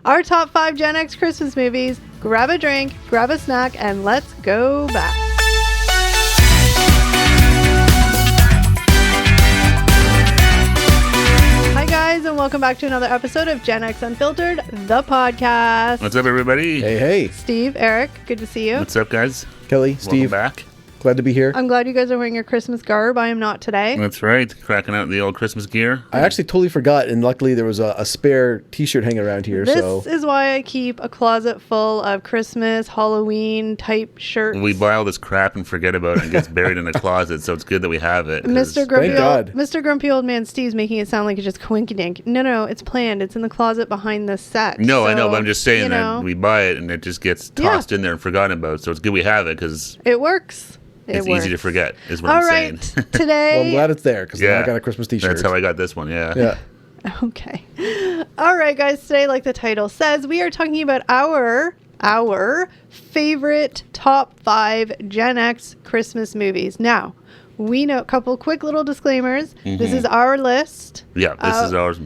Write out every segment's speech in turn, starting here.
our top 5 Gen X Christmas movies. Grab a drink, grab a snack, and let's go back. Hi guys, and welcome back to another episode of Gen X Unfiltered, the podcast. What's up, everybody? Hey. Steve, Eric, good to see you. What's up, guys? Kelly, Steve. Welcome back. Glad to be here. I'm glad you guys are wearing your Christmas garb. I am not today. That's right. Cracking out the old Christmas gear. I actually totally forgot, and luckily there was a spare T-shirt hanging around here. This is why I keep a closet full of Christmas, Halloween type shirts. We buy all this crap and forget about it and it gets buried in a closet, so it's good that we have it. Mr. Grumpy Old Man Steve's making it sound like it's just coinkydink. No, it's planned. It's in the closet behind this set. No, so, I know, but I'm just saying that we buy it and it just gets tossed in there and forgotten about, so it's good we have it because it works. It's easy to forget, is what I'm saying. Today. Well, I'm glad it's there because I got a Christmas T-shirt. That's how I got this one, Yeah. Okay. All right, guys. Today, like the title says, we are talking about our favorite top 5 Gen X Christmas movies. Now, we know a couple quick little disclaimers. Mm-hmm. This is our list. Yeah, this is ours.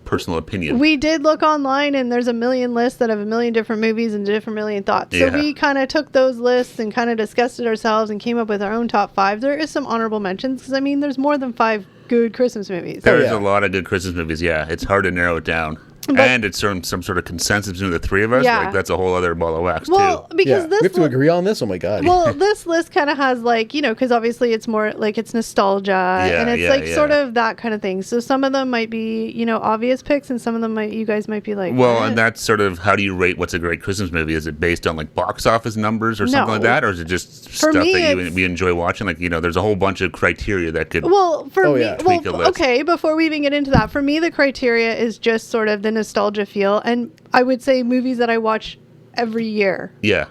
Personal opinion. We did look online and there's a million lists that have a million different movies and different million thoughts. So we kind of took those lists and kind of discussed it ourselves and came up with our own top 5. There is some honorable mentions because, I mean, there's more than 5 good Christmas movies. There's a lot of good Christmas movies, it's hard to narrow it down. And it's some sort of consensus between the three of us. Yeah. Like, that's a whole other ball of wax, too. Because we have to agree on this? Oh, my God. Well, this list kind of has, like, because obviously it's more, like, it's nostalgia. And it's, sort of that kind of thing. So some of them might be, obvious picks, and some of them you guys might be like... Well, and that's sort of, how do you rate what's a great Christmas movie? Is it based on, like, box office numbers or something like that? Or is it just stuff that we enjoy watching? Like, there's a whole bunch of criteria that could tweak a list. Okay, before we even get into that, for me, the criteria is just sort of the nostalgia feel. And I would say movies that I watch every year. Yeah.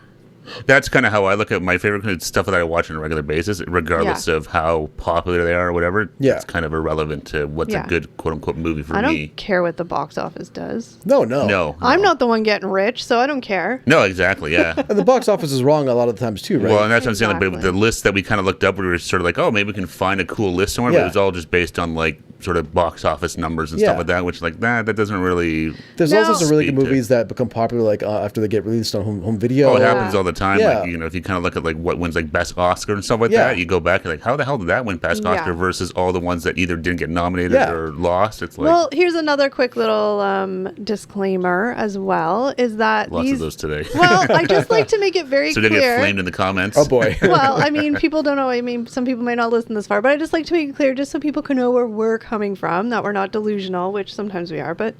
That's kind of how I look at my favorite stuff that I watch on a regular basis, regardless of how popular they are or whatever. Yeah. It's kind of irrelevant to what's a good quote-unquote movie for me. I don't care what the box office does. No. I'm not the one getting rich, so I don't care. No, exactly, yeah. And the box office is wrong a lot of the times, too, right? Well, and that's what I'm saying. Like, the list that we kind of looked up, we were sort of like, oh, maybe we can find a cool list somewhere, but it was all just based on, like, sort of box office numbers and stuff like that, which, like, that doesn't really... There's also some really good movies that become popular, like, after they get released on home video. Oh, it happens all the time. Yeah. Like, if you kind of look at, like, what wins, like, Best Oscar and stuff like that, you go back and, like, how the hell did that win Best Oscar versus all the ones that either didn't get nominated or lost? It's like... Well, here's another quick little disclaimer as well, is that Lots of those today. Well, I just like to make it very clear. So they get flamed in the comments? Oh, boy. Well, I mean, people don't know. I mean, some people may not listen this far, but I just like to make it clear just so people can know where we're coming from, that we're not delusional, which sometimes we are, but,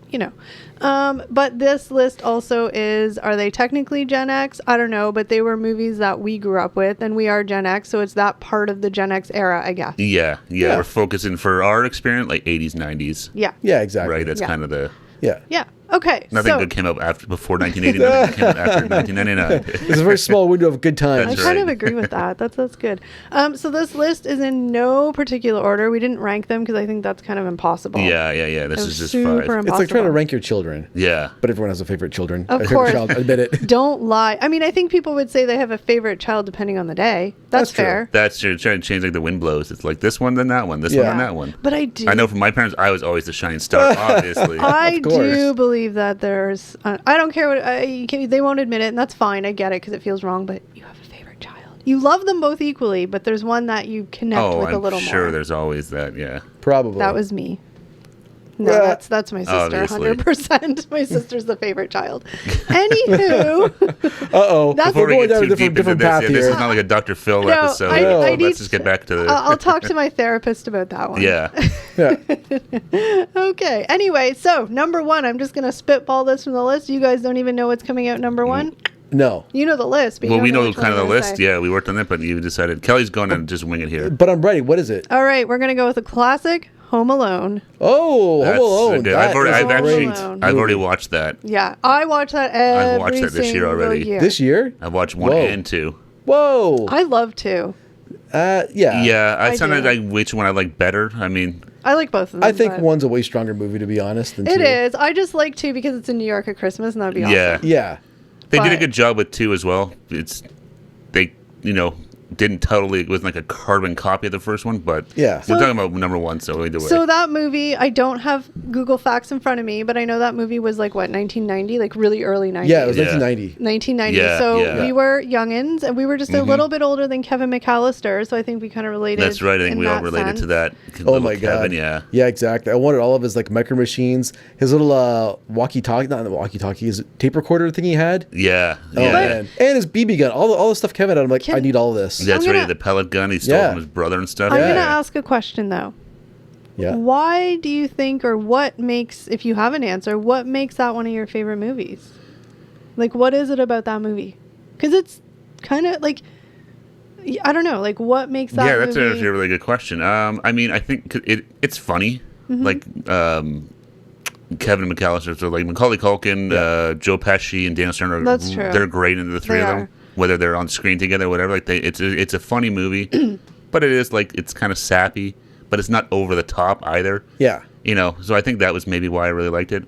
But this list also is, are they technically Gen X? I don't know, but they were movies that we grew up with, and we are Gen X, so it's that part of the Gen X era, I guess. Yeah. We're focusing, for our experience, like 80s, 90s. Yeah, exactly. Right, that's kind of the... Yeah. Okay. Nothing good came up before 1980. Nothing came up after 1999. There's a very small window of good times. I kind of agree with that. That's good. So this list is in no particular order. We didn't rank them because I think that's kind of impossible. Yeah. This is just 5. Impossible. It's like trying to rank your children. Yeah. But everyone has a favorite children. Of course. Child, admit it. Don't lie. I mean, I think people would say they have a favorite child depending on the day. That's fair. That's true. Trying to change like the wind blows. It's like this one, then that one. This one, then that one. But I do. I know from my parents, I was always the shining star, obviously. I do believe that there's... I don't care what... they won't admit it, and that's fine. I get it because it feels wrong, but you have a favorite child. You love them both equally, but there's one that you connect with a little more. I'm sure there's always that, yeah. Probably. That was me. No, that's my sister, obviously. 100%. My sister's the favorite child. Anywho. Uh-oh. Before we going get down too a deep different into path this, here. this is not like a Dr. Phil episode. Let's just get back to the... I'll talk to my therapist about that one. Yeah. Okay. Anyway, so number 1, I'm just going to spitball this from the list. You guys don't even know what's coming out number 1? No. You know the list. But we know kind of the list. Say. Yeah, we worked on it, but you decided. Kelly's going to just wing it here. But I'm ready. What is it? All right. We're going to go with a classic, Home Alone. Oh, Home Alone. I've already watched that. Yeah. I watch that every I've watched that this year already. Year. This year? I've watched 1 and 2. Whoa. I love 2. Yeah. Yeah. Sometimes I which one I like better. I mean... I like both of them. I think 1's a way stronger movie, to be honest, than 2. It is. I just like 2 because it's in New York at Christmas, and that'd be awesome. Yeah. They did a good job with 2 as well. didn't totally, it wasn't like a carbon copy of the first one, but Yeah. we're talking about number one, so either way. So that movie, I don't have Google Facts in front of me, but I know that movie was like, what, 1990? Like really early 90s. Yeah, it was 1990. 1990. Yeah, so yeah. we were youngins, and we were just a little bit older than Kevin McAllister, so I think we kind of related. That's right. I think in we all that related sense. to that. Oh my Kevin, god! yeah. Yeah, exactly. I wanted all of his like micro machines, his little walkie-talkie, not the walkie-talkie, his tape recorder thing he had. Yeah. Oh yeah. man, and his BB gun, all the stuff Kevin had. I'm like, I need all of this. That's I'm right. gonna- The pellet gun he stole Yeah. from his brother and stuff. I'm Yeah. going to ask a question, though. Yeah. Why do you think, or what makes, if you have an answer, what makes that one of your favorite movies? Like, what is it about that movie? Because it's kind of like, I don't know, like, what makes that Yeah, that's movie? actually a really good question. I mean, I think it's funny. Like, Kevin McAllister, so like Macaulay Culkin, Joe Pesci, and Daniel Stern are That's true. they're great in the three They of are. them, whether they're on screen together or whatever. Like, it's a funny movie, but it is like it's kind of sappy, but it's not over the top either. Yeah. You know, so I think that was maybe why I really liked it.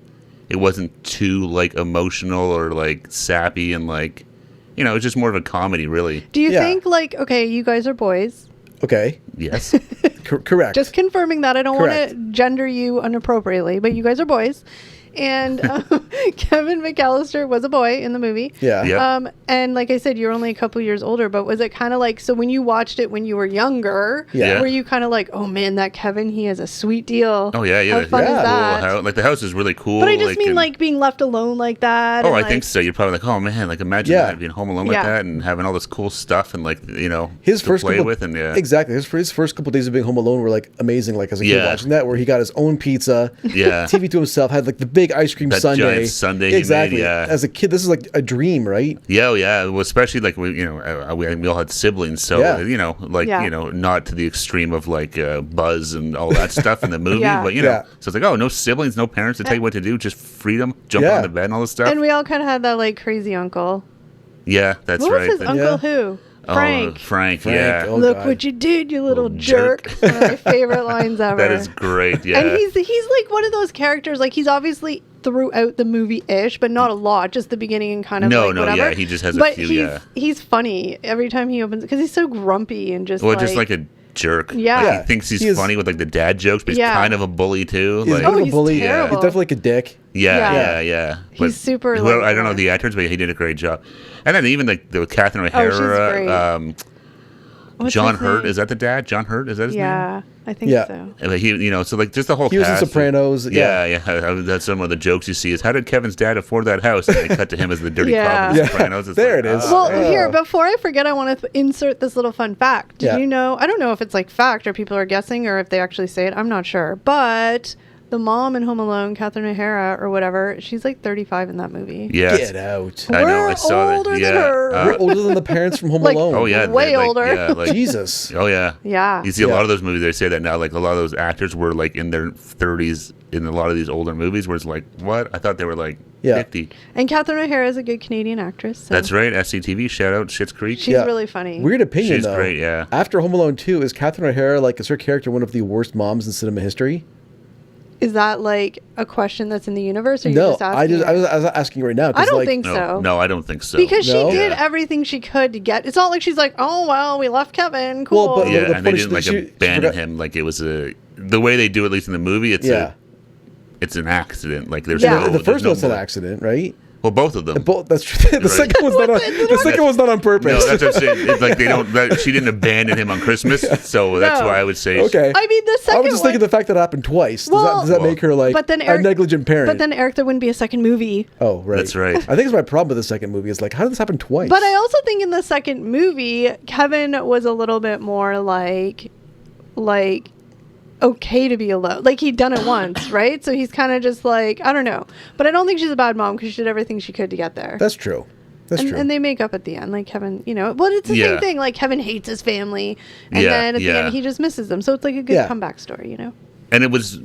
It wasn't too like emotional or like sappy and like, you know, it's just more of a comedy, really. Do you Yeah. think, like, okay, you guys are boys. Okay. Yes. Correct. Just confirming that. I don't want to Correct. gender you inappropriately, but you guys are boys. And Kevin McAllister was a boy in the movie. Yeah. Yep. And like I said, you're only a couple years older, but was it kind of like, so when you watched it when you were younger, Yeah. were you kind of like, oh man, that Kevin, he has a sweet deal. Oh yeah, yeah. How fun Yeah. is that? Cool house. Like the house is really cool. But I just mean and- like being left alone like that. Oh, and, I like, think so. You're probably like, oh man, like imagine Yeah. that being home alone Yeah. like that and having all this cool stuff and like you know His to first play couple, with and yeah, exactly. His first couple days of being home alone were like amazing. Like as a kid Yeah. watching that, where he got his own pizza, yeah. TV to himself, had like the big ice cream That sundae. giant sundae he made, exactly. yeah. As a kid, this is like a dream, right? Yeah, oh, yeah. Well, especially like we all had siblings, so Yeah. you know, like Yeah. you know, not to the extreme of like Buzz and all that stuff in the movie, Yeah. but you know, Yeah. so it's like, oh, no siblings, no parents to tell you what to do, just freedom, jump Yeah. on the bed and all this stuff. And we all kind of had that like crazy uncle. Yeah, that's What right. was his uncle Yeah. who? Oh, Frank. Frank, Frank, yeah. oh. Look God. what you did, you little Little jerk. jerk. One of my favorite lines ever. That is great. Yeah. And he's like one of those characters, like he's obviously throughout the movie-ish, but not a lot, just the beginning and kind of No, like no, whatever. yeah, he just has a but few, he's, yeah. he's funny every time he opens, because he's so grumpy and just Well, like... just like a jerk. Yeah. Like, Yeah. he thinks he's He is- funny with like the dad jokes, but he's Yeah. kind of a bully too. He's Like, a bit of a he's bully. terrible. He's definitely like a dick. yeah, yeah. He's super, Well, like, I don't know the actors, but he did a great job. And then even like the Catherine Oh, she's O'Hara, great. What's John his Hurt, name? is that the dad? John Hurt, is that his name? Yeah, I think Yeah. so. And he, you know, so like just the whole He was in cast. Sopranos. Yeah. That's some of the jokes you see is how did Kevin's dad afford that house? And they cut to him as the dirty Yeah. cop in Yeah. Sopranos. It's There like, it is. ah. Well, Yeah. here, before I forget, I want to insert this little fun fact. Did Yeah. you know, I don't know if it's like fact or people are guessing or if they actually say it, I'm not sure, but the mom in Home Alone, Catherine O'Hara or whatever, she's like 35 in that movie. Yeah. Get out. I know, We're I saw that. older than Yeah. her. We're older than the parents from Home Like- Alone. Oh yeah, Way like, older. Yeah, like, Jesus. oh yeah. Yeah. You see a Yeah. lot of those movies. They say that now. Like a lot of those actors were like in their 30s in a lot of these older movies. Where it's like, what? I thought they were like Yeah. 50. And Catherine O'Hara is a good Canadian actress. So That's right. SCTV. Shout out Schitt's Creek. she's Yeah. really funny. Weird opinion She's though. great, yeah. After Home Alone 2, is Catherine O'Hara like is her character one of the worst moms in cinema history? Is that like a question that's in the universe? Or are you No, just asking? I was asking right now. 'cause, I don't like, think No, so. no, I don't think so. Because No? she did Yeah. everything she could to get. It's not like she's like, oh well, we left Kevin. Cool. Well, but- yeah, the and they funny didn't like she abandon forgot- him. Like it was the way they do it, at least in the movie. Yeah. It's an accident. Like there's Yeah. no. The there's first no one's an blood. accident, right? Well, both of them. That's true. The second one's not on. The second one's not on purpose. No, that's what I'm saying. It's like they don't. She didn't abandon him on Christmas, so that's No. why I would say. Okay. I mean, the second I was just one. thinking the fact that it happened twice. Well- Does that make her like but then a Eric, negligent parent? But then Eric, there wouldn't be a second movie. oh, right. That's right. I think it's my problem with the second movie. Is like, how did this happen twice? But I also think in the second movie, Kevin was a little bit more like okay to be alone. Like he'd done it once, right? So he's kind of just like, I don't know. But I don't think she's a bad mom because she did everything she could to get there. That's true. That's true. And they make up at the end. Like Kevin, you know, well, it's the same Yeah. thing. Like Kevin hates his family. And Yeah, then at the yeah. end, he just misses them. So it's like a good Yeah. comeback story, you know? And it was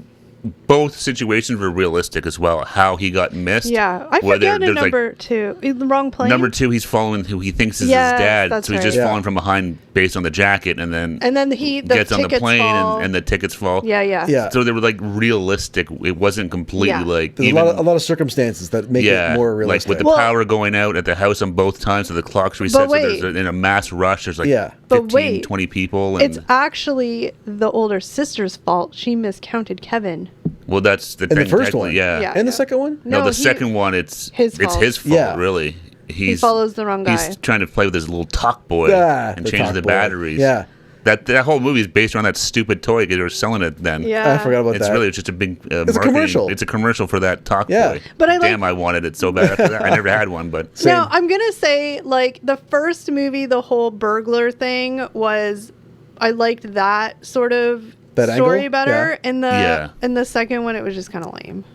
both situations were realistic as well. How he got missed. Yeah, I forget in number 2. The wrong plane. Number 2, he's following who he thinks is his dad, so he's just falling from behind based on the jacket, and then he gets on the plane and the tickets fall. Yeah. So they were like realistic. It wasn't completely like there's a lot of circumstances that make it more realistic. Like with the power going out at the house on both times, so the clocks reset. So there's in a mass rush. There's like 15, 20 people. It's actually the older sister's fault. She miscounted Kevin. Well, that's the thing. The first one, and the second one. No, the second one, it's his fault. Really, he follows the wrong guy. He's trying to play with his little talk boy and change the batteries. Yeah. That whole movie is based around that stupid toy because they were selling it then. Yeah, I forgot about that. It's really just a big it's a commercial. It's a commercial for that talk boy. But I wanted it so bad after that. I never had one, but no, I'm gonna say like the first movie, the whole burglar thing was, I liked that sort of story better. In the second one, it was just kind of lame.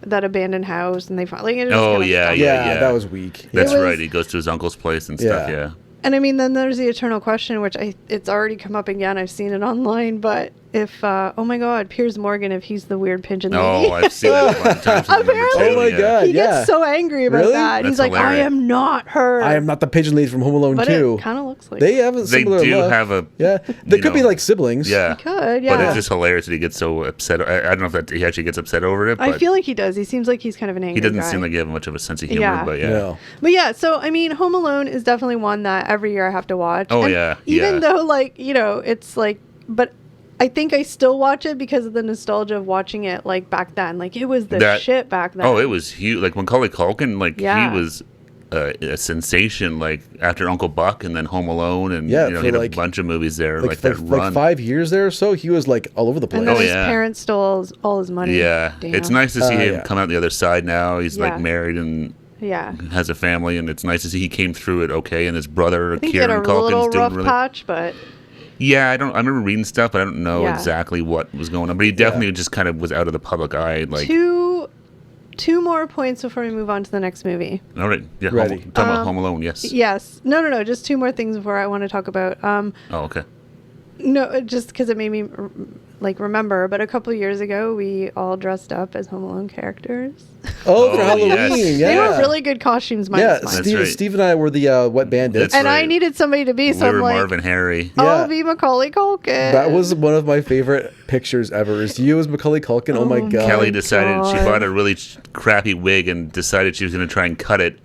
That abandoned house, and they finally. Yeah, that was weak. That's right. He goes to his uncle's place and stuff. Yeah. And I mean, then there's the eternal question, which it's already come up again. I've seen it online, but if oh my God, Piers Morgan, if he's the weird pigeon lady. Oh, I've seen it a bunch of times. Apparently, oh my God, he gets so angry about that. He's like, hilarious. I am not her. I am not the pigeon lady from Home Alone 2. But it kind of looks like they have a similar They do look. have a They could be like siblings. Yeah, they could. Yeah, but it's just hilarious that he gets so upset. I don't know if that he actually gets upset over it. But I feel like he does. He seems like he's kind of an angry guy. He doesn't seem like he has much of a sense of humor. But No. But yeah, so I mean, Home Alone is definitely one that every year I have to watch. Oh, and even though like it's like, but I think I still watch it because of the nostalgia of watching it like back then. Like it was the shit back then. Oh, it was huge. Like Macaulay Culkin, like he was a sensation. Like after Uncle Buck and then Home Alone, and he had a bunch of movies there. Like that run, like 5 years there or so. He was like all over the place. And then his parents stole all his money. Yeah, Damn. it's nice to see him come out the other side now. He's like married and. Yeah, has a family, and it's nice to see he came through it okay. And his brother, Kieran Culkin's doing really patch, but I remember reading stuff, but I don't know exactly what was going on. But he definitely just kind of was out of the public eye. Like two more points before we move on to the next movie. All right, ready. Talk about Home Alone. Yes. No. Just two more things before I want to talk about. Oh, okay. No, just because it made me remember. But a couple of years ago, we all dressed up as Home Alone characters. Oh, for Halloween! They were really good costumes. Steve and I were the Wet Bandits, and I needed somebody to be. So we were I'm Marvin Harry. I'll be Macaulay Culkin. That was one of my favorite pictures ever. Is you as Macaulay Culkin? Oh my God! Kelly decided she bought a really crappy wig and decided she was going to try and cut it.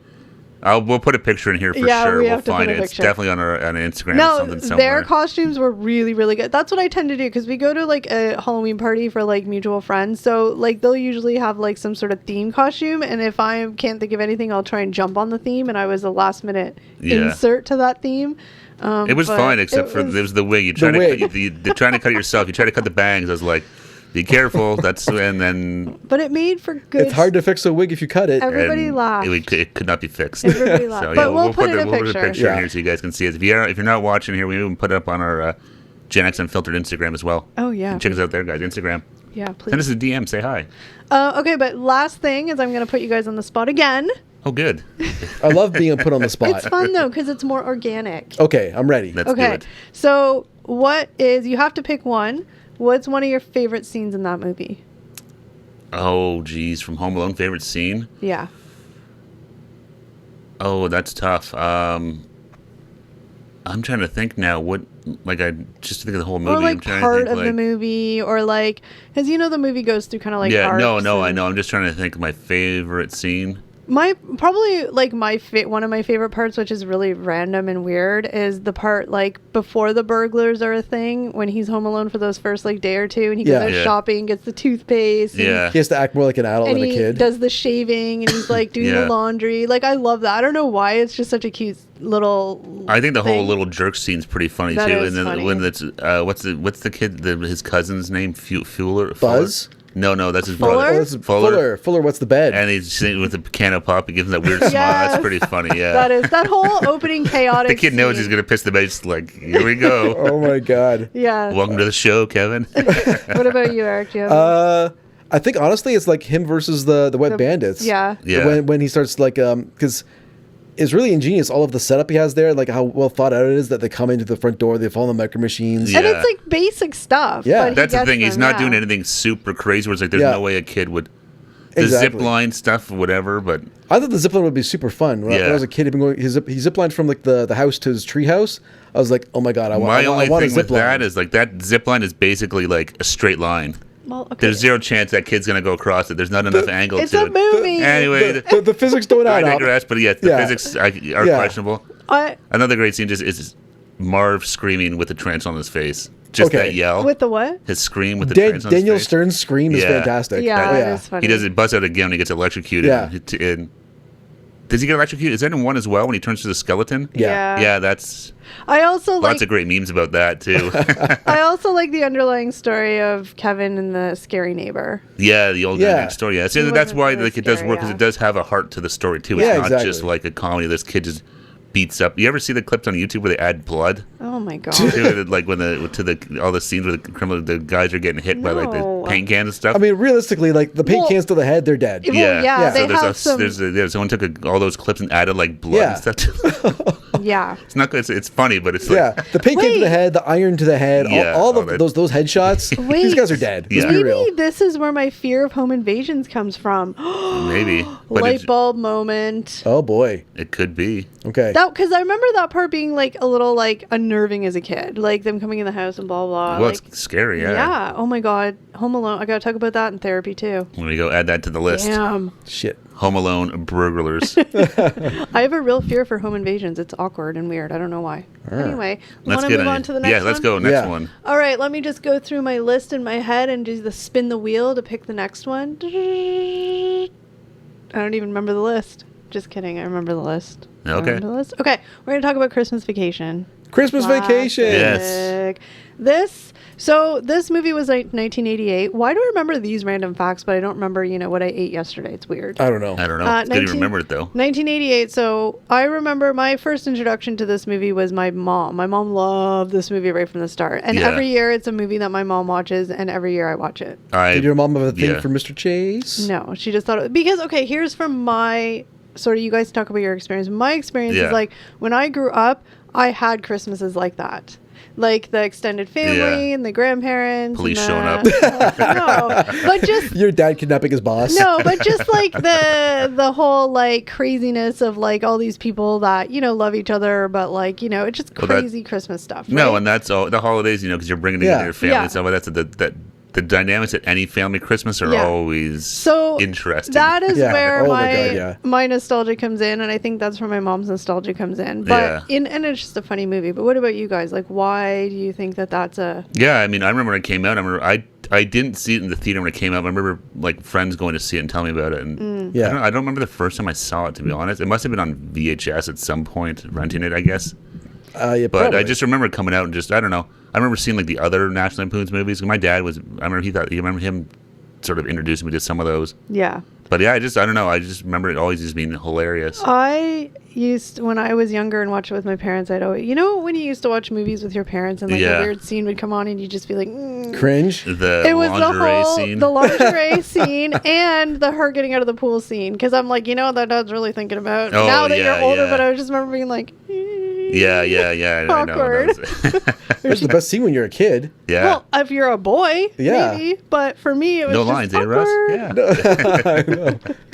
We'll put a picture in here for sure. We'll find it. It's definitely on Instagram or something somewhere. Their costumes were really, really good. That's what I tend to do because we go to like a Halloween party for like mutual friends. So like they'll usually have like some sort of theme costume, and if I can't think of anything, I'll try and jump on the theme. And I was a last minute insert to that theme. It was fine, except for there was the wig. You're trying to cut it yourself. You try to cut the bangs. I was like, be careful. But it made for good. It's hard to fix a wig if you cut it. Everybody laughed. It could not be fixed. Everybody laughed. So, but we'll put a picture in here so you guys can see it. If you're not watching here, we even put it up on our Gen X Unfiltered Instagram as well. Oh yeah. Check us out there, guys. Instagram. Yeah, please. Send us a DM. Say hi. Okay, but last thing is I'm going to put you guys on the spot again. Oh, good. I love being put on the spot. It's fun though because it's more organic. Okay, I'm ready. Let's do it. So you have to pick one. What's one of your favorite scenes in that movie? Oh, geez. From Home Alone, favorite scene? Yeah. Oh, that's tough. I'm trying to think now. Just think of the whole movie. Or like I'm trying part to think, of the movie, or like, because the movie goes through kind of like arcs. No, I know. I'm just trying to think of my favorite scene. One of my favorite parts, which is really random and weird, is the part like before the burglars are a thing, when he's home alone for those first like day or two, and he goes out shopping, gets the toothpaste. Yeah, he has to act more like an adult than a kid. And he does the shaving, and he's like doing the laundry. Like I love that. I don't know why. It's just such a cute little. I think the whole little jerk scene's pretty funny too. And then funny. when it's what's the kid his cousin's name? Fuller. Buzz. No, that's his Fuller? brother. Fuller, what's the bed? And he's sitting with a can of pop. He gives him that weird smile. That's pretty funny, yeah. That whole opening chaotic The kid knows he's going to piss the bed. He's like, here we go. Oh, my God. Yeah. Welcome to the show, Kevin. What about you, Eric? I think, honestly, it's like him versus the Wet Bandits. Yeah. When he starts, like, because is really ingenious. All of the setup he has there, like how well thought out it is that they come into the front door, they follow the micro machines. And it's like basic stuff. Yeah. That's the thing. He's not doing anything super crazy where it's like there's no way a kid would. The zip line stuff, whatever, but I thought the zip line would be super fun. When I was a kid, he'd been going. He zip lined from like the house to his tree house. I was like, oh my god, I want a zip line. My only thing with that is like that zip line is basically like a straight line. Well, okay. There's zero chance that kid's gonna go across it. There's not enough angle to it. It's a movie. Anyway, the physics don't add up. I digress, but the physics are questionable. Another great scene is Marv screaming with the trench on his face. Just that yell. With the what? His scream with the trench on his face. Daniel Stern's scream is fantastic. Yeah, that is funny. He does it, busts out again when he gets electrocuted. Yeah. Does he get electrocuted? Is that in 1 as well when he turns to the skeleton? Yeah. Yeah, that's... I also lots of great memes about that, too. I also like the underlying story of Kevin and the scary neighbor. Yeah, the old guy next door. Yeah, so that's why it does work, because it does have a heart to the story, too. It's not just like a comedy. This kid just beats up. You ever see the clips on YouTube where they add blood? Oh my god! Like when all the scenes where the guys are getting hit by like the paint cans and stuff. I mean, realistically, like the paint cans to the head, they're dead. Yeah. So someone took all those clips and added like blood and stuff. Yeah, it's not good. It's funny, but it's the paint can to the head, the iron to the head, all of those headshots. These guys are dead. Maybe this is where my fear of home invasions comes from. Maybe light bulb moment. Oh boy, it could be. Okay. Because I remember that part being like a little like unnerving as a kid, like them coming in the house and blah blah. Well, it's scary. Yeah. Oh my god, Home Alone. I gotta talk about that in therapy too. There we go. Add that to the list. Damn. Shit. Home Alone burglars. I have a real fear for home invasions. It's awkward and weird. I don't know why. Anyway, want to move on to the next one? Yeah, let's go. Next one. All right, let me just go through my list in my head and do the spin the wheel to pick the next one. I don't even remember the list. Just kidding. I remember the list. Okay. Okay, we're going to talk about Christmas Vacation. Christmas Vacation. Yes. This movie was like 1988. Why do I remember these random facts, but I don't remember, what I ate yesterday? It's weird. I don't know. It's good you remember it, though. 1988. So I remember my first introduction to this movie was my mom. My mom loved this movie right from the start. And every year it's a movie that my mom watches, and every year I watch it. Did your mom have a thing for Mr. Chase? No, she just thought because, here's from my... Sort of, you guys talk about your experience. My experience is like when I grew up, I had Christmases like that, like the extended family and the grandparents. Police showing up. No, but just your dad kidnapping his boss. No, but just like the whole like craziness of like all these people that love each other, but like it's just crazy Christmas stuff. Right? No, and that's all the holidays, because you're bringing together your family and stuff. But that's the dynamics at any family Christmas are always interesting. That is where my nostalgia comes in, and I think that's where my mom's nostalgia comes in. But and it's just a funny movie. But what about you guys? Like, why do you think that that's a? Yeah, I mean, I remember when it came out. I didn't see it in the theater when it came out. I remember like friends going to see it and telling me about it. And I don't remember the first time I saw it. To be honest, it must have been on VHS at some point, renting it, I guess. But probably. I just remember it coming out and just I don't know. I remember seeing like the other National Lampoon's movies. My dad was. I remember him sort of introducing me to some of those. Yeah. But I don't know. I just remember it always just being hilarious. I used when I was younger and watched it with my parents. I'd always, when you used to watch movies with your parents and like a weird scene would come on and you'd just be like, cringe. It was lingerie scene. The lingerie scene and the her getting out of the pool scene because I'm like, that dad's really thinking about now that you're older. But I just remember being like. Yeah. Awkward. It's the best scene when you're a kid. Yeah. Well, if you're a boy, maybe. But for me, it was no just lines, awkward.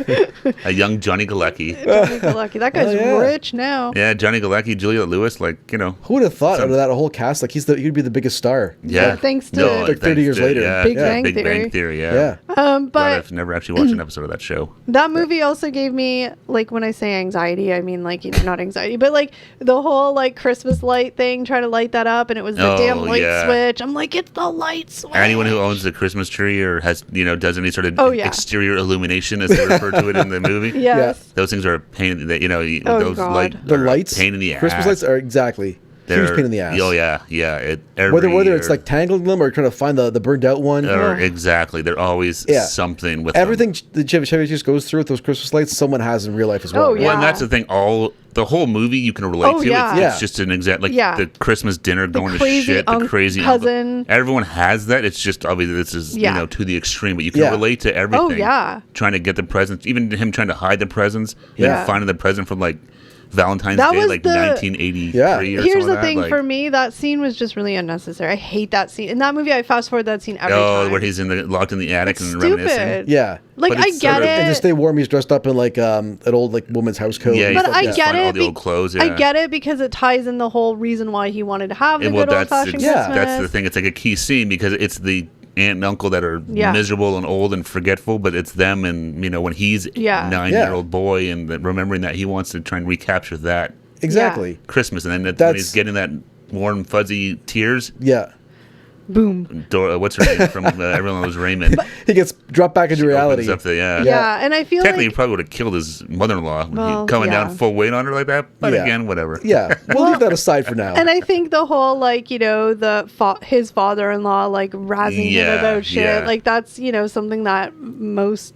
Yeah. A young Johnny Galecki. That guy's rich now. Yeah, Johnny Galecki, Juliette Lewis, Who would have thought out of that whole cast, like he'd be the biggest star. Yeah. Thanks to 30 years later. Yeah. Big Bang Theory. Yeah. But I've never actually watched an episode of that show. That movie also gave me, like, when I say anxiety, I mean, like, not anxiety, but like the whole like Christmas light thing, trying to light that up, and it was the damn light switch. I'm like, it's the light switch. Anyone who owns a Christmas tree or has, does any sort of exterior illumination, as they refer to it in the movie. Yes. Those things are a pain. Those lights, pain in the ass. Christmas lights are exactly. Huge pain in the ass. Oh yeah. Whether it's like tangling them or trying to find the burned out one. Exactly, they're always something with everything them. that Chevy just goes through with those Christmas lights. Someone has in real life as well. Oh yeah. Well, and that's the thing. The whole movie you can relate to. Yeah. It's just an exact the Christmas dinner going to shit. The crazy cousin. Uncle. Everyone has that. It's just obviously this is to the extreme, but you can relate to everything. Oh yeah. Trying to get the presents, even him trying to hide the presents, then finding the present from like Valentine's That Day, was like the- 1983 Yeah. or Here's something the like thing that. for me, that scene was just really unnecessary. I hate that scene. In that movie, I fast forward that scene every time. where he's locked in the attic It's and reminiscing. stupid. Yeah. Like, But I it's get sort of- And to it. stay warm, he's dressed up in like an old like woman's house coat. Yeah, and But stuff. I he's get finding it. all the old clothes, I yeah. get it because it ties in the whole reason why he wanted to have the And good old-fashioned Yeah. Christmas. that's the thing. It's like a key scene because it's the aunt and uncle that are Yeah. miserable and old and forgetful, but it's them and when he's Yeah. 9-year-old boy and remembering that he wants to try and recapture that Exactly. Christmas, and then when That's- he's getting that warm fuzzy tears. Yeah. Boom. What's her name from Everyone Loves Raymond? He gets dropped back into reality. Opens up the, Yeah. And I feel Technically, he like... probably would have killed his mother-in-law Well, coming yeah. down full weight on her like that. But Yeah. again, whatever. Yeah. We'll leave that aside for now. And I think the whole, like, his father-in-law, like, razzing him Yeah, about shit, yeah. like, that's, something that most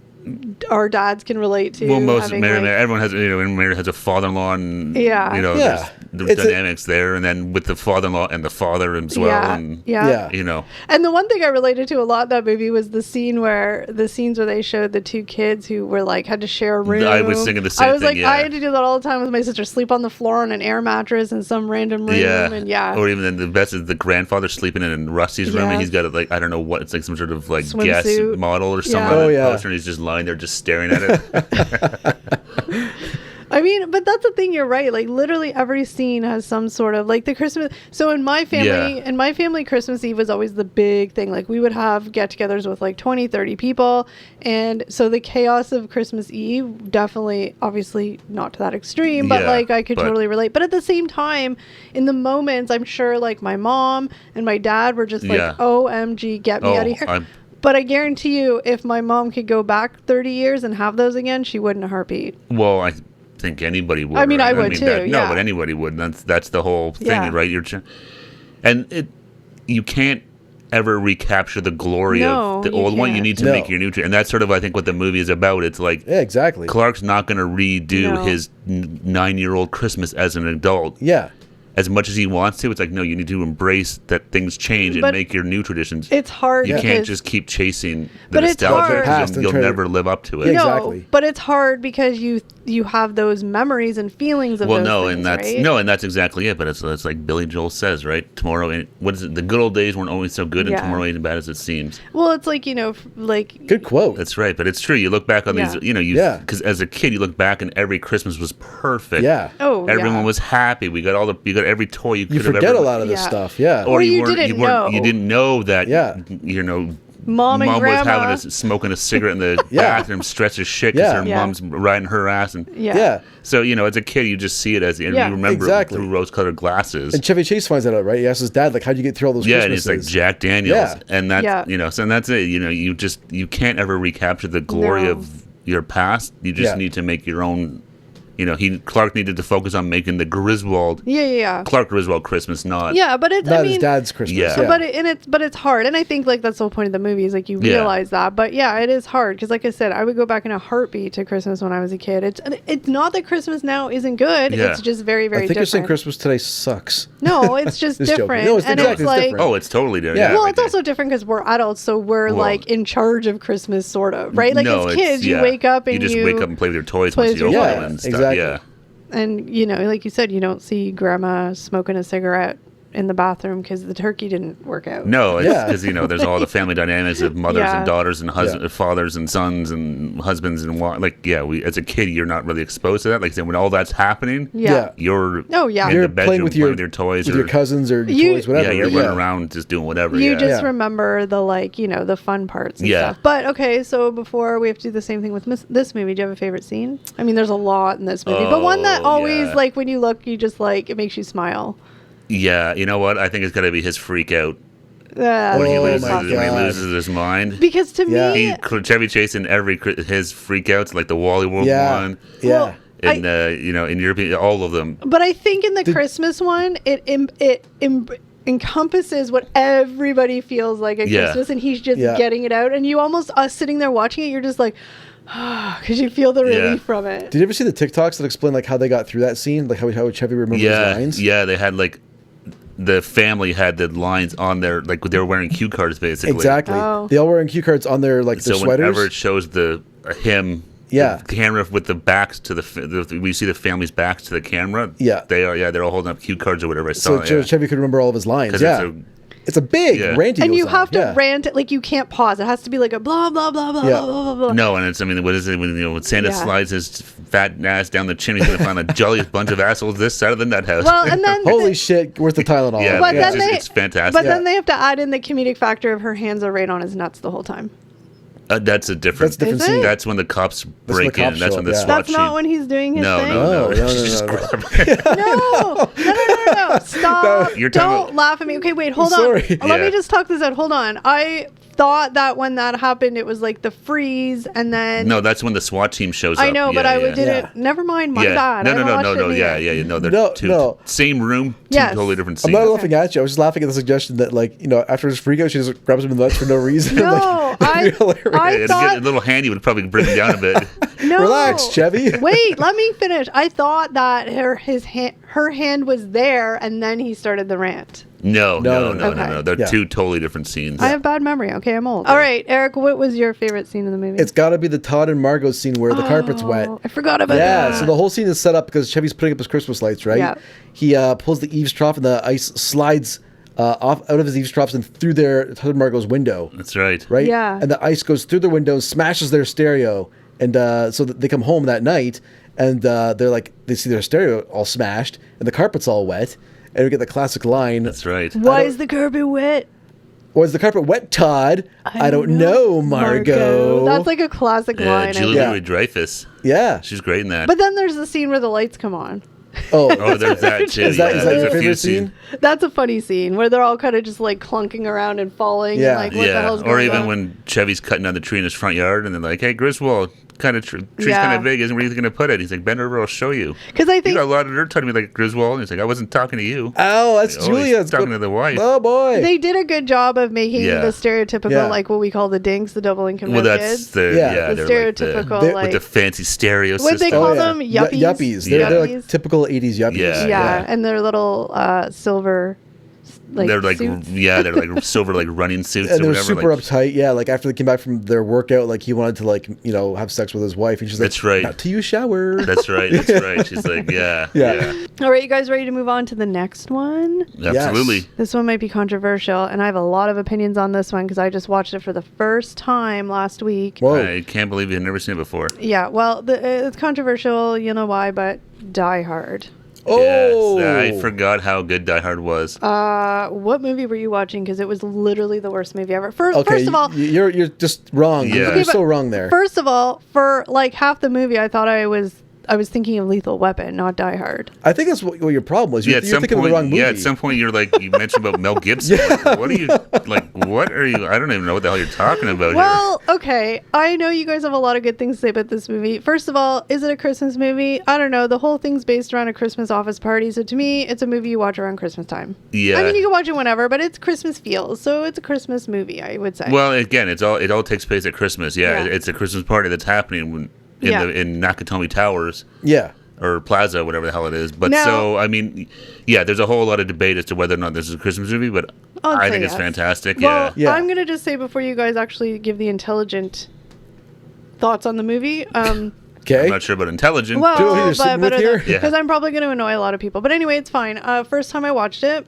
our dads can relate to. Well, most having, everyone has, Mary has a father-in-law, and Yeah. Yeah. there's It's dynamics there, and then with the father-in-law and the father as well, yeah, and yeah. Yeah. And the one thing I related to a lot in that movie was the scenes where they showed the two kids who were like had to share a room. I was thinking the same I was thing, like, yeah. I had to do that all the time with my sister, sleep on the floor on an air mattress in some random room, and or even then the best is the grandfather sleeping in Rusty's room, Yeah. and he's got I don't know what, it's like some sort of like gas Swimsuit. model or something Yeah. on Oh, the yeah. poster, and he's just lying there just staring at it. I mean, but that's the thing. You're right. Like literally every scene has some sort of like the Christmas. So in my family, Christmas Eve was always the big thing. Like we would have get-togethers with like 20, 30 people, and so the chaos of Christmas Eve definitely, obviously not to that extreme, but Yeah, like I could but- totally relate. But at the same time, in the moments, I'm sure like my mom and my dad were just like, Yeah. "OMG, get me out of here." But I guarantee you, if my mom could go back 30 years and have those again, she wouldn't a heartbeat. Well, I think anybody would. I mean, right? I would too, No, yeah. but anybody would. That's the whole thing, Yeah. right? You can't ever recapture the glory No, of the you old one. You can't. need to No. make your new, and that's sort of I think what the movie is about. It's like Yeah, exactly. Clark's not going to redo No. his 9-year-old Christmas as an adult. Yeah. As much as he wants to, it's like, no, you need to embrace that things change and But make your new traditions. It's hard. You can't because- just keep chasing the But it's nostalgia hard. because Past and you'll try to- never live up to it. Yeah, No, exactly. but it's hard because you have those memories and feelings of Well, those no, things, and that's right? no, and that's exactly it. But it's like Billy Joel says, right? Tomorrow, what is it? The good old days weren't always so good, and Yeah. tomorrow ain't as bad as it seems. Well, it's like like Good quote. That's right, but it's true. You look back on Yeah. these, Yeah. because as a kid, you look back and every Christmas was perfect. Yeah. oh, everyone yeah. was happy. You got every toy you could You have forget ever. a lot of this Yeah. stuff. Yeah. Or you weren't- didn't weren't- You know. didn't know that. Yeah. Mom and was grandma. smoking a cigarette in the Yeah. bathroom, stressed as shit because Yeah. her Yeah. mom's riding her ass, and Yeah. so as a kid, you just see it and Yeah. you remember Exactly. it through rose-colored glasses. And Chevy Chase finds that out, right? He asks his dad, like, how'd you get through all those Yeah, and it's Christmases? like Jack Daniels, Yeah. and that's Yeah. so that's it. You can't ever recapture the glory No. of your past. You just Yeah. need to make your own. Clark needed to focus on making the Griswold Yeah. Clark Griswold Christmas, not Yeah, but it's Not I mean, his dad's Christmas. Yeah. Yeah. but it's hard, and I think like that's the whole point of the movie is like you Yeah. realize that. But yeah, it is hard because like I said, I would go back in a heartbeat to Christmas when I was a kid. It's not that Christmas now isn't good. Yeah. It's just very very I think you're saying different. Christmas today sucks. No, it's just Just joking. different. No, it's and exactly- it's it's like different. Oh, it's totally different. Yeah. well, right it's also different because we're adults, so we're Well, like in charge of Christmas, sort of, right? Like No, as it's- kids, you yeah. wake up and you just wake up and play with your toys play once with you your open toys. them and stuff. Exactly. Yeah. and like you said, you don't see grandma smoking a cigarette in the bathroom because the turkey didn't work out. No, it's Yeah. because there's all the family dynamics of mothers Yeah. and daughters and Yeah. fathers and sons and husbands and we as a kid you're not really exposed to that. Like I said, when all that's happening, Yeah. you're Oh, yeah. in You're the bedroom playing with your toys with or your cousins or You- toys, whatever. yeah, you're right? running around just doing whatever. You yeah. just Yeah. remember the the fun parts and Yeah. stuff. But okay, so before we have to do the same thing with this movie, do you have a favorite scene? I mean, there's a lot in this movie, but one that Oh, always yeah. like when you look, you just it makes you smile. Yeah, you know what? I think it's got to be his freak out Yeah, when he Oh loses my when he God. loses his mind. because to Yeah. me, Chevy Chase in his freakouts, like the Wally World Yeah. one, Yeah. Well, and in European, all of them. but I think in the Christmas one, it encompasses what everybody feels like at Yeah. Christmas, and he's just Yeah. getting it out. And you almost us sitting there watching it, you're just like, because you feel the relief Yeah. from it. Did you ever see the TikToks that explain like how they got through that scene? Like how Chevy remembers his lines? Yeah, they had the family had the lines on their they were wearing cue cards basically. Exactly. Oh. They all wearing cue cards on their their So sweaters. whenever it shows him Yeah. The camera with the backs to we see the family's backs to the camera. Yeah. They're all holding up cue cards or whatever. I saw So Chevy could remember all of his lines. Yeah. It's a big rant. And you have to rant it, like you can't pause. It has to be like a blah blah blah blah blah blah blah. No, and it's, I mean, what is it when Santa slides his fat ass down the chimney, he's gonna find the jolliest bunch of assholes this side of the nut house. Well, and then holy shit, where's the Tylenol? Yeah, but then it's fantastic. But then they have to add in the comedic factor of her hands are right on his nuts the whole time. That's a different scene. That's when the cops break in. That's when the SWAT That's not when he's doing his thing? No. No. Stop. Don't laugh at me. Okay, wait, hold on. Let me just talk this out. Hold on. I thought that when that happened, it was like the freeze and then... No, that's when the SWAT team shows up. I know, but I didn't... Never mind, my bad. No. Yeah. No, they're two... Same room, two totally different scenes. I'm not laughing at you. I was just laughing at the suggestion that, like, after his freak out, she just grabs him in the nuts for no reason. No, I thought... A little handy would probably bring him down a bit. No. Relax, Chevy. Wait, let me finish. I thought that her hand was there and then he started the rant. No. They're two totally different scenes. I have bad memory. Okay, I'm old. All right, Eric, what was your favorite scene in the movie? It's got to be the Todd and Margot scene where the carpet's wet. I forgot about that. Yeah, so the whole scene is set up because Chevy's putting up his Christmas lights, right? Yeah. He pulls the eaves trough and the ice slides off out of his eaves troughs and through Todd and Margot's window. That's right. Right? Yeah. And the ice goes through their window, smashes their stereo, and so they come home that night and they're like, they see their stereo all smashed and the carpet's all wet. And we get the classic line. That's right. Why is the carpet wet? Was the carpet wet, Todd? I don't know, Margot. That's like a classic line. Julie Louis-Dreyfus. Yeah. She's great in that. But then there's the scene where the lights come on. Oh, there's that too. Is that your favorite scene? That's a funny scene where they're all kind of just like clunking around and falling. Yeah. And like, what the hell's going on? Or even when Chevy's cutting down the tree in his front yard and they're like, hey, Griswold, tree's kind of big. Isn't where you going to put it? He's like, bend over, I'll show you. Because I think you got a lot of dirt talking to me like Griswold. And he's like, I wasn't talking to you. Oh, that's like, Julia. He's talking to the wife. Oh boy. They did a good job of making the stereotypical, like what we call the dinks, the double income kids. The stereotypical, with the fancy stereo system. What they call them? Yuppies. Yuppies. They're like typical 80s yuppies. Yeah, and their little silver. They're like suits. they're like silver like running suits and or they're whatever. Super uptight. Yeah, like after they came back from their workout, like he wanted to have sex with his wife, and she's like, "That's right, not till you shower." That's right. She's like, yeah. All right, you guys ready to move on to the next one? Absolutely. Yes. This one might be controversial, and I have a lot of opinions on this one because I just watched it for the first time last week. Whoa! I can't believe you've never seen it before. Yeah, well, it's controversial. You know why? But Die Hard. Oh, yes, I forgot how good Die Hard was. What movie were you watching? Because it was literally the worst movie ever. First of all, you're just wrong. Yeah. You're so wrong there. First of all, for like half the movie, I thought I was thinking of Lethal Weapon, not Die Hard. I think that's what your problem was. You're thinking of the wrong movie. Yeah, at some point you're like, you mentioned about Mel Gibson. Like, what are you, I don't even know what the hell you're talking about Well, okay. I know you guys have a lot of good things to say about this movie. First of all, is it a Christmas movie? I don't know. The whole thing's based around a Christmas office party. So to me, it's a movie you watch around Christmas time. Yeah. I mean, you can watch it whenever, but it's Christmas feels. So it's a Christmas movie, I would say. Well, again, it all takes place at Christmas. Yeah. It's a Christmas party that's happening in Nakatomi Towers. Yeah. Or Plaza, whatever the hell it is. But so, I mean, there's a whole lot of debate as to whether or not this is a Christmas movie, but I think it's fantastic. Well, I'm going to just say before you guys actually give the intelligent thoughts on the movie. Okay. I'm not sure about intelligent. Well, but because I'm probably going to annoy a lot of people. But anyway, it's fine. First time I watched it,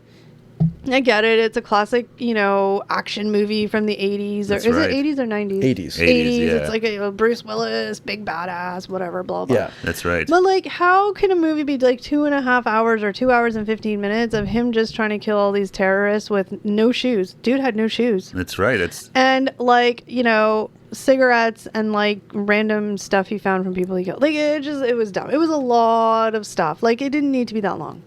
I get it. It's a classic, action movie from the 80s. It 80s or 90s? 80s. 80s. It's like a Bruce Willis, big badass, whatever, blah, blah. Yeah, that's right. But, like, how can a movie be, like, 2.5 hours or 2 hours and 15 minutes of him just trying to kill all these terrorists with no shoes? Dude had no shoes. That's right. And, like, cigarettes and, like, random stuff he found from people he killed. Like, it was dumb. It was a lot of stuff. Like, it didn't need to be that long.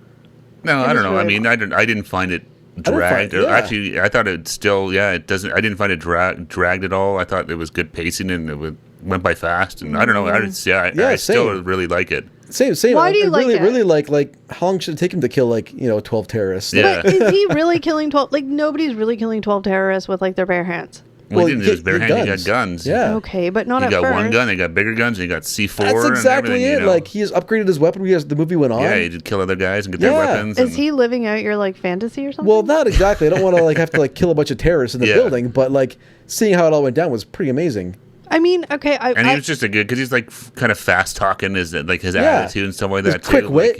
No, I don't know. Really I didn't find it dragged. Actually, I thought it still. Yeah, it doesn't. I didn't find it dragged at all. I thought it was good pacing and it went by fast. And I don't know. I still really like it. Same. Why do you like it? Really like how long should it take him to kill 12 terrorists? Yeah. But is he really killing 12? Like nobody's really killing 12 terrorists with like their bare hands. Well, he didn't use bare hand. He got guns. Yeah. Okay, but not at first. He got one gun. He got bigger guns. And he got C4. That's exactly and it. Like he has upgraded his weapon as the movie went on. Yeah, he did kill other guys and get their weapons. Is he living out your like fantasy or something? Well, not exactly. I don't want to have to kill a bunch of terrorists in the building, but like seeing how it all went down was pretty amazing. I mean, okay, And he was just a good because he's like kind of fast talking, his attitude and stuff like that too. Quick wit. Like,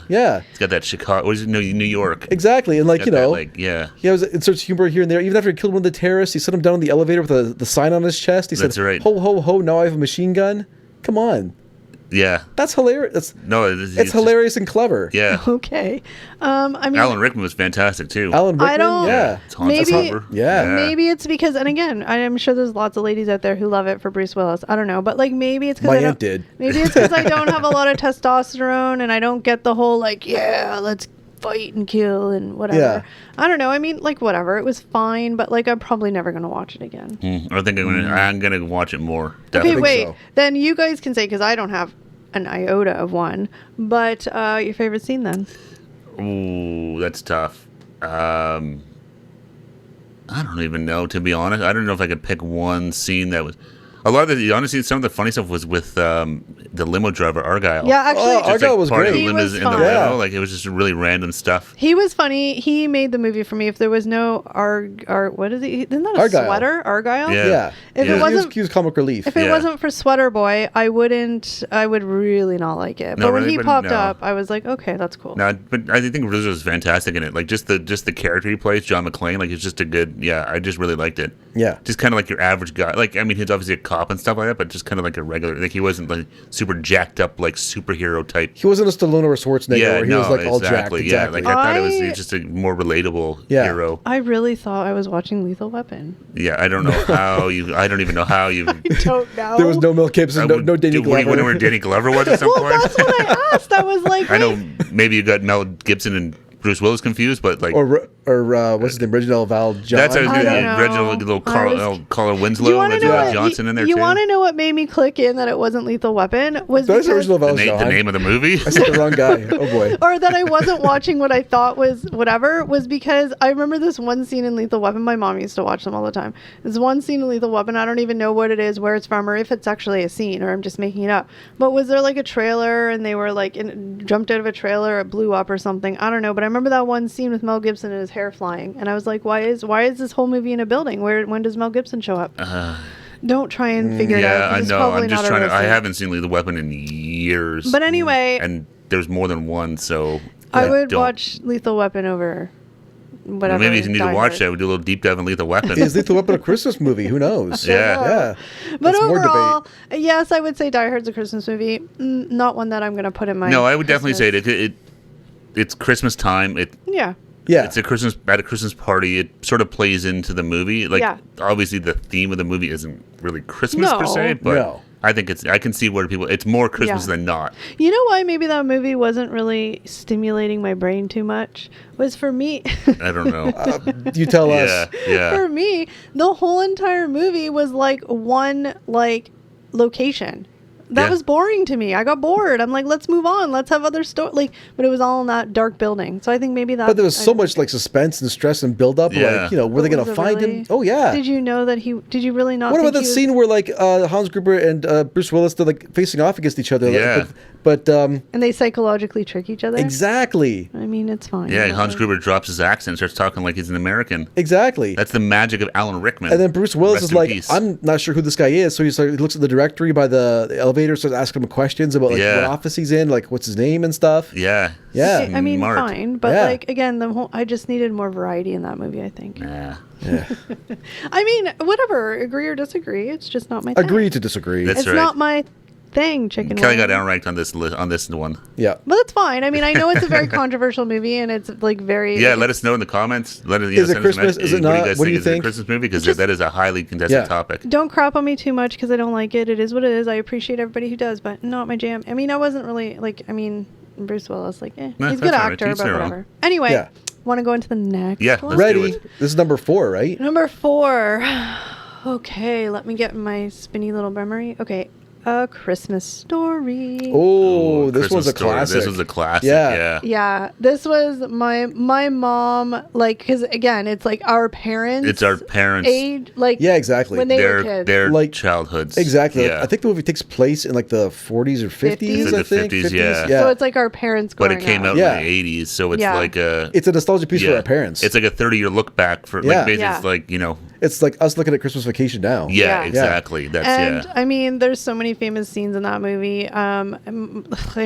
yeah. He's got that Chicago. What is it? No, New York. Exactly, and like Got that, like, he has inserts humor here and there. Even after he killed one of the terrorists, he set him down in the elevator with the sign on his chest. He said, right. "Ho ho ho! Now I have a machine gun." Come on. Yeah. That's hilarious. It's hilarious and clever. Yeah. Okay. I mean, Alan Rickman was fantastic too. Alan Rickman, I don't- yeah. maybe it's because, and again, I'm sure there's lots of ladies out there who love it for Bruce Willis. I don't know, but like maybe it's because My aunt did. Maybe it's because I don't have a lot of testosterone and I don't get the whole like, yeah, let's fight and kill and whatever. Yeah. I don't know. I mean, like whatever. It was fine, but like I'm probably never gonna watch it again. I think I'm gonna watch it more. Definitely. Okay, wait. so. Then you guys can say because I don't have an iota of one. But your favorite scene then? Ooh, that's tough. I don't even know, to be honest. I don't know if I could pick one scene that was. A lot of honestly, some of the funny stuff was with the limo driver Argyle. Yeah, actually, Oh, Argyle was part of great. the He was limos in the fun. limo. Yeah. Like it was just really random stuff. he was funny. He made the movie for me. If there was no what is he? Isn't that a Argyle. sweater? Argyle. Yeah. Yeah. If Yeah. it wasn't, He was comic relief. if it Yeah. wasn't for Sweater Boy, I would really not like it. No, But when really? he But popped no. up, I was like, okay, that's cool. No, but I think Rizzo was fantastic in it. Like just the character he plays, John McClane. Like it's just a good. Yeah, I just really liked it. Yeah. Just kind of like your average guy. Like I mean, he's obviously a cop and stuff like that, but just kind of like a regular. Like he wasn't like super jacked up like superhero type. He wasn't a Stallone or a Schwarzenegger where he was like all jacked. exactly. Exactly. Yeah, like I thought it was I- just a more relatable Yeah. hero. I really thought I was watching Lethal Weapon. Yeah, I don't know how you. I don't even know how you. Don't know. There was no Mel Gibson, no Danny Were you Glover. wondering where Danny Glover was at some Well, point? that's what I asked. I was like, I know wait. maybe you got Mel Gibson and Bruce Willis confused, but like or what's his name? Reginald Val John. that's how I don't know. Reginald little Carl Do you Winslow, want to know Reginald what, Johnson in there you too. want to know what made me click in that it wasn't Lethal Weapon? Was That's because, Reginald Val the John. name of the movie? I said the wrong guy. Oh boy. or that I wasn't watching what I thought was whatever, was because I remember this one scene in Lethal Weapon. My mom used to watch them all the time. There's one scene in Lethal Weapon. I don't even know what it is, where it's from, or if it's actually a scene, or I'm just making it up. But was there like a trailer and they were like jumped out of a trailer, it blew up or something? I don't know. But I remember that one scene with Mel Gibson and his hair flying, and I was like, why is this whole movie in a building? When does Mel Gibson show up? Don't try and figure it out. Yeah, 'cause I it's know. probably I'm just not a trying to. real I scene. haven't seen Lethal Weapon in years. But anyway, and there's more than one, so I would don't- watch Lethal Weapon over whatever. Maybe if you need to Die watch Hard. that, we do a little deep dive in Lethal Weapon. Is Lethal Weapon a Christmas movie? Who knows? Yeah. Yeah. But That's more overall, debate. yes, I would say Die Hard's a Christmas movie. Not one that I'm going to put in my. No, I would definitely say Christmas- it's Christmas time. Yeah. Yeah. It's at a Christmas party. It sort of plays into the movie. Like Yeah. obviously the theme of the movie isn't really Christmas per No. se, but No. I think I can see where it's more Christmas Yeah. than not. You know why maybe that movie wasn't really stimulating my brain too much? Was for me. I don't know. You tell yeah, us. yeah. For me, the whole entire movie was like one location. That Yeah. was boring to me. I got bored. I'm like, let's move on. Let's have other story. But it was all in that dark building. So I think maybe that. But there was so much like suspense and stress and build up. Yeah. Like, were they But going was to it find really? him? Oh yeah. Did you know that he? Did you really not? What think about that he was- scene where like Hans Gruber and Bruce Willis they're like facing off against each other? Yeah. But And they psychologically trick each other. exactly. I mean, it's fine. Yeah, but, Hans like- Gruber drops his accent and starts talking like he's an American. Exactly. That's the magic of Alan Rickman. And then Bruce Willis Rest is in like, peace. I'm not sure who this guy is. So he looks at the directory by the elevator, starts asking him questions about like Yeah. what office he's in, like what's his name and stuff. Yeah. Yeah. I mean, Smart. fine, but Yeah. like again, I just needed more variety in that movie. I think. Yeah. Yeah. I mean, whatever. Agree or disagree. It's just not my thing. Agree to disagree. That's It's right. not my thing. Chicken. Kelly wing. got outranked on this list, on this one. Yeah. But that's fine. I mean, I know it's a very controversial movie, and it's like very. Yeah, let us know in the comments. Let us, Is it send us a Christmas? message. Is it What do not? you guys What do you Is it a think? Christmas movie? Because Just- that is a highly contested Yeah. topic. Don't crap on me too much because I don't like it. It is what it is. I appreciate everybody who does, but not my jam. I mean, I wasn't really like. I mean, Bruce Willis, like, Nah, he's a good that's all right. actor, Each but their own. whatever. Anyway, Yeah. want to go into the next Yeah, one? let's do Ready. it. This is number 4, right? Number 4. Okay, let me get my spinny little memory. Okay, A Christmas Story. Oh, this Christmas was a Story. classic. This was a classic. Yeah. Yeah. Yeah, this was my mom, like, because again, it's like our parents. It's our parents. age, like Yeah, exactly. when they were kids. Their Like- childhoods. Exactly. Yeah. I think the movie takes place in like the 40s or 50s. Like I the think 50s, yeah. So it's like our parents but growing it came up. out Yeah. in the 80s, so it's Yeah. like a. It's a nostalgia piece for our parents. It's like a 30-year look back for Yeah. like basically Yeah. it's like It's like us looking at Christmas Vacation now. Yeah, Yeah. exactly. That's And yeah. I mean, there's so many famous scenes in that movie. I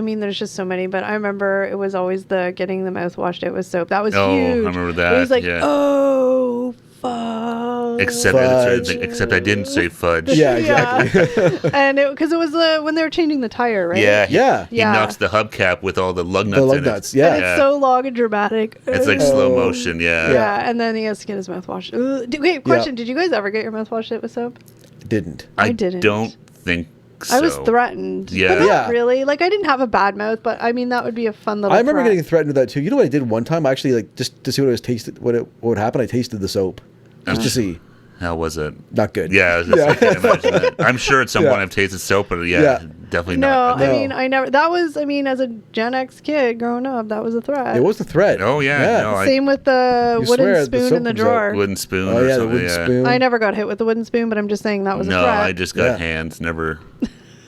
mean, there's just so many, but I remember it was always the getting the mouth washed out with soap. That was Oh, I huge. remember It that, was like, yeah. oh, fuck. Fudge. Except I didn't say fudge. Yeah, exactly. And because it was when they were changing the tire, right? Yeah, Yeah. He Yeah. knocks the hubcap with all the lug nuts The lug in nuts, it. yeah. And it's so long and dramatic. It's like slow motion. Yeah. Yeah, and then he has to get his mouth washed. Okay, question: Did you guys ever get your mouth washed with soap? Didn't. I didn't. don't think so. I was threatened. Yeah. But not Yeah. really. Like, I didn't have a bad mouth, but I mean, that would be a fun little I remember threat. getting threatened with that too. You know what I did one time? I actually, like, just to see what it was tasted, what would happen. I tasted the soap just to see. How was it? Not good. Yeah, I can't imagine that. I'm sure at some Yeah. point I've tasted soap, but Yeah. definitely No, not. I No. mean, I never. That was, I mean, as a Gen X kid growing up, that was a threat. It was a threat. Oh, yeah, no, I- Same with the You wooden swear the spoon soap in the comes out. drawer. Wooden spoon Oh or yeah, the something. wooden yeah. spoon. I never got hit with the wooden spoon, but I'm just saying that was a No, threat. I just got Yeah. hands. Never.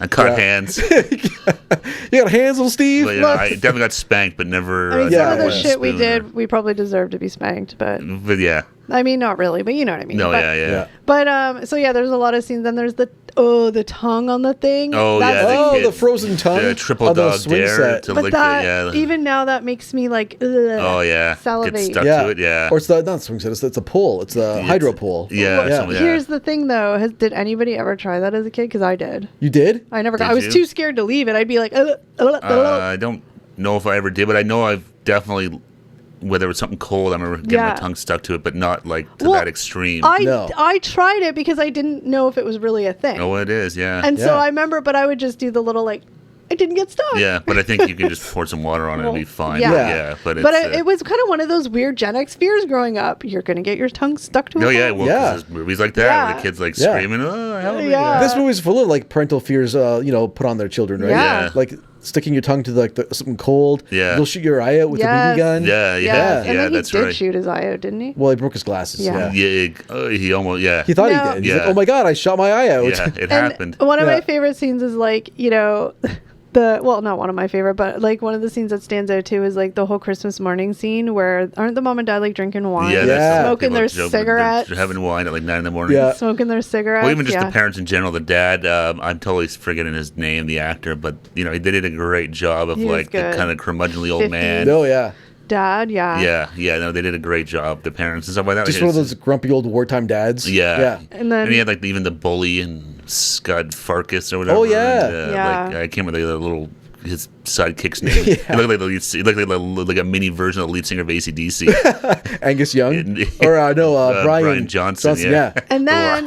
I cut Yeah. hands. You got hands, little Steve. But, I definitely got spanked, but never. I mean, Yeah, some of the wooden shit we spoon did, we probably deserved to be spanked, but But yeah. I mean, not really, but you know what I mean. No, but, yeah. Yeah. But so yeah, there's a lot of scenes. Then there's the tongue on the thing. Oh, That's- yeah. Oh, kid- the frozen tongue The triple on the dog swing dare set. to But lick that the, yeah. even now that makes me like, ugh, Oh, yeah. Get salivate. stuck Yeah. to it, yeah. Or it's the not swing set. It's a pole. It's the hydro pole. Yeah, Yeah. something, yeah. Here's the thing, though. Did anybody ever try that as a kid? Because I did. You did? I never got. Did I was you? too scared to leave it. I'd be like, I don't know if I ever did, but I know I've definitely, whether it was something cold, I remember getting Yeah. my tongue stuck to it, but not like to Well, that extreme. No. I tried it because I didn't know if it was really a thing. Oh, it is, yeah. And so Yeah. I remember, but I would just do the little like, it didn't get stuck. Yeah, but I think you can just pour some water on it and be fine. yeah. Yeah, but it's, But it was kind of one of those weird Gen X fears growing up. You're gonna get your tongue stuck to no, a yeah, phone. well, Yeah. 'cause there's movies like that where Yeah. the kids like Yeah. screaming, oh, help me. Yeah. This movie's full of like parental fears. Put on their children, right? Yeah. Yeah. Like sticking your tongue to something cold. Yeah. They'll shoot your eye out with a Yes. BB gun. Yeah, Yeah, yeah, and then he that's did right. shoot his eye out, didn't he? Well, he broke his glasses. Yeah. Yeah. Yeah, he almost, yeah. He thought No. he did. He's Yeah. like, oh my god, I shot my eye out. Yeah, it And happened. one of Yeah. my favorite scenes is like, not one of my favorite, but like one of the scenes that stands out too is like the whole Christmas morning scene where aren't the mom and dad like drinking wine, Yeah, Yeah. that's smoking their cigarettes, They're having wine at like 9 in the morning. Yeah. smoking their cigarettes. Well, even just yeah. the parents in general. The dad, I'm totally forgetting his name, the actor, but they did a great job of He was like the good. kind of curmudgeonly old 50s. man. Oh yeah. Dad, yeah. Yeah, no, they did a great job. The parents and stuff like that. Just one of those grumpy old wartime dads. Yeah. Yeah. And then he had like even the bully and Scud Farkas or whatever. Oh, yeah. and, Yeah. Like, I can't remember the little his sidekick's name. He looked like the lead, he looked like a mini version of the lead singer of AC/DC. Angus Young. And- Or Brian, Brian Johnson. Yeah. And then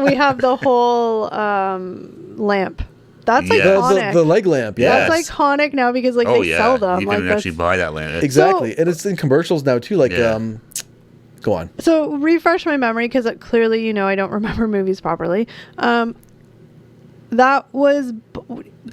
we have the whole lamp. That's Yeah. iconic. The leg lamp. Yeah. Yes. That's iconic now because like Oh they yeah, sell them. you Like can actually that's- buy that land. Exactly. And it's in commercials now too. Like Yeah. go on. So refresh my memory because clearly I don't remember movies properly. That was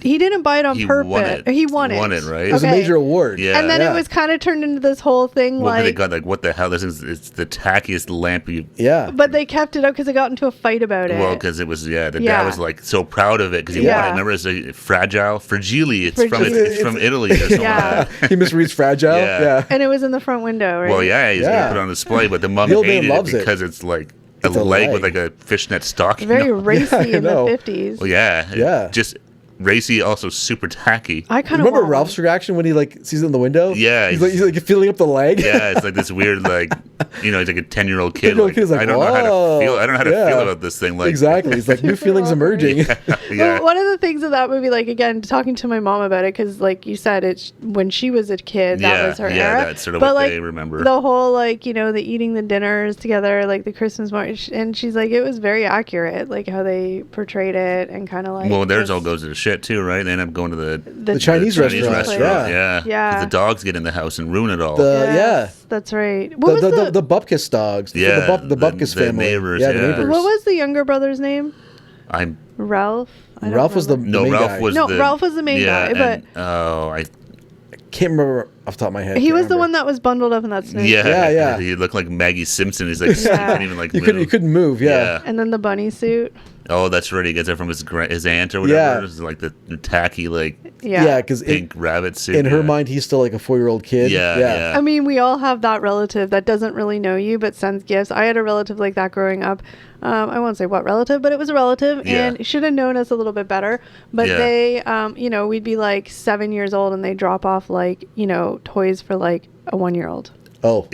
he didn't buy it on He purpose. won it. He won it. Won it, right? It was a Okay. major award. Yeah. And then Yeah. it was kind of turned into this whole thing Well, they like. got like, what the hell? It's the tackiest lamp you. Yeah. But they kept it up because they got into a fight about it. Well, because it was the Yeah. dad was like so proud of it because he won Yeah. it. Remember, it's a fragile. It's Fragile. from Italy or something Yeah. like that. He misreads fragile. Yeah. Yeah. And it was in the front window, right? Well, yeah, he's Yeah. gonna put it on display, but the mom The old man hated it loves it. because it's like It's a leg with leg. like a fishnet stocking. Very on. racy I in the know. 50s. Well, yeah, Yeah. just racy, also super tacky. I kind of Remember Ralph's reaction when he like sees it in the window? Yeah, He's like filling up the leg. Yeah, it's like this weird, like he's like a 10-year-old kid. 10-year-old Like, kid's like, I don't know how to "Whoa." feel. I don't know how to Yeah. feel about this thing. Like Exactly. He's like new feelings emerging. yeah. Well, one of the things of that movie, like again, talking to my mom about it, because like you said, it's when she was a kid, that Yeah, was her yeah, era. that's sort of but what like they remember. the whole like the eating the dinners together, like the Christmas march, and she's like, it was very accurate, like how they portrayed it, and kind of like. Well, theirs just all goes to shit too, right? They end up going to the The Chinese restaurant. Yeah. Yeah, Yeah. 'Cause the dogs get in the house and ruin it all. Yes, that's right. What was The Bupkis dogs. Yeah, The Bupkis the family. neighbors, Yeah, yeah. the neighbors. what was the younger brother's name? I'm Ralph. I don't Ralph was the remember. no main Ralph guy. was No, the Ralph was the main guy, but- I Can't remember. off the top of my head. He Can't was the remember. one that was bundled up in that snake. Yeah. He looked like Maggie Simpson. He's like, Yeah. couldn't even like You move. couldn't move. Yeah. And then the bunny suit. Oh, that's right. He gets it from his aunt or whatever. Yeah. It's like the tacky, like, Yeah. Because pink rabbit suit. in her yeah. mind, he's still like a 4-year-old kid. Yeah. I mean, we all have that relative that doesn't really know you but sends gifts. I had a relative like that growing up. I won't say what relative, but it was a relative and should have known us a little bit better. But they, we'd be like 7 years old and they drop off like, toys for like a 1-year-old. Oh.